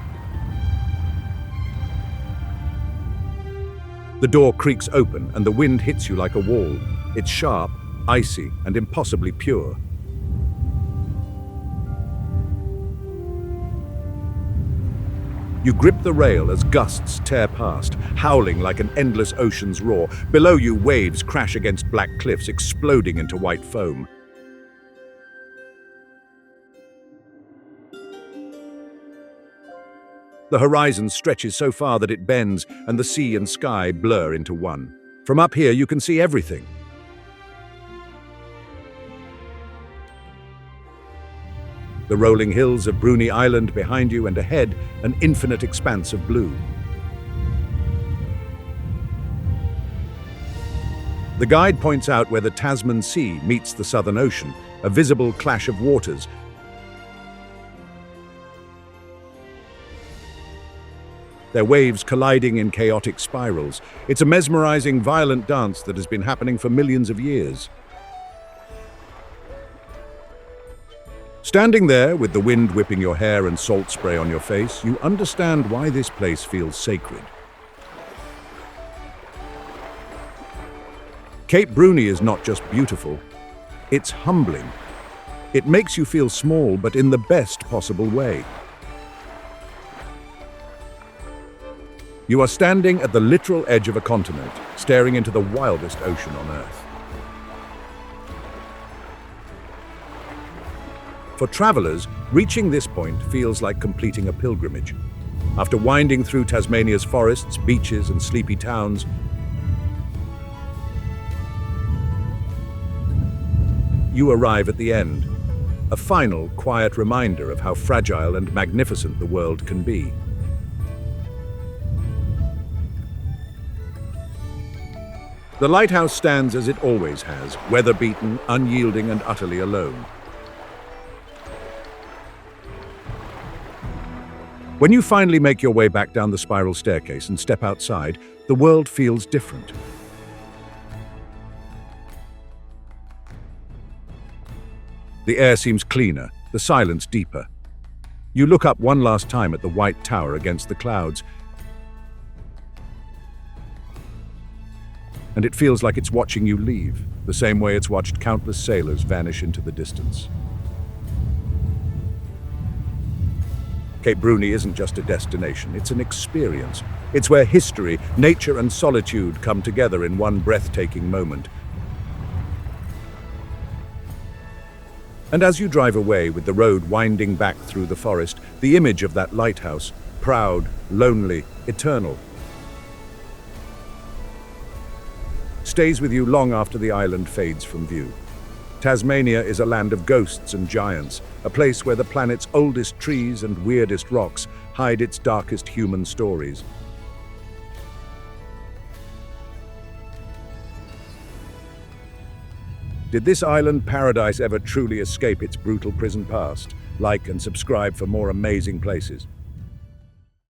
The door creaks open and the wind hits you like a wall. It's sharp, icy, and impossibly pure. You grip the rail as gusts tear past, howling like an endless ocean's roar. Below you, waves crash against black cliffs, exploding into white foam. The horizon stretches so far that it bends, and the sea and sky blur into one. From up here, you can see everything. The rolling hills of Bruny Island behind you, and ahead, an infinite expanse of blue. The guide points out where the Tasman Sea meets the Southern Ocean, a visible clash of waters. Their waves colliding in chaotic spirals. It's a mesmerizing, violent dance that has been happening for millions of years. Standing there with the wind whipping your hair and salt spray on your face, you understand why this place feels sacred. Cape Bruny is not just beautiful, it's humbling. It makes you feel small, but in the best possible way. You are standing at the literal edge of a continent, staring into the wildest ocean on Earth. For travelers, reaching this point feels like completing a pilgrimage. After winding through Tasmania's forests, beaches, and sleepy towns, you arrive at the end, a final, quiet reminder of how fragile and magnificent the world can be. The lighthouse stands as it always has, weather-beaten, unyielding, and utterly alone. When you finally make your way back down the spiral staircase and step outside, the world feels different. The air seems cleaner, the silence deeper. You look up one last time at the white tower against the clouds, and it feels like it's watching you leave, the same way it's watched countless sailors vanish into the distance. Cape Bruny isn't just a destination, it's an experience. It's where history, nature, and solitude come together in one breathtaking moment. And as you drive away with the road winding back through the forest, the image of that lighthouse, proud, lonely, eternal, stays with you long after the island fades from view. Tasmania is a land of ghosts and giants, a place where the planet's oldest trees and weirdest rocks hide its darkest human stories. Did this island paradise ever truly escape its brutal prison past? Like and subscribe for more amazing places.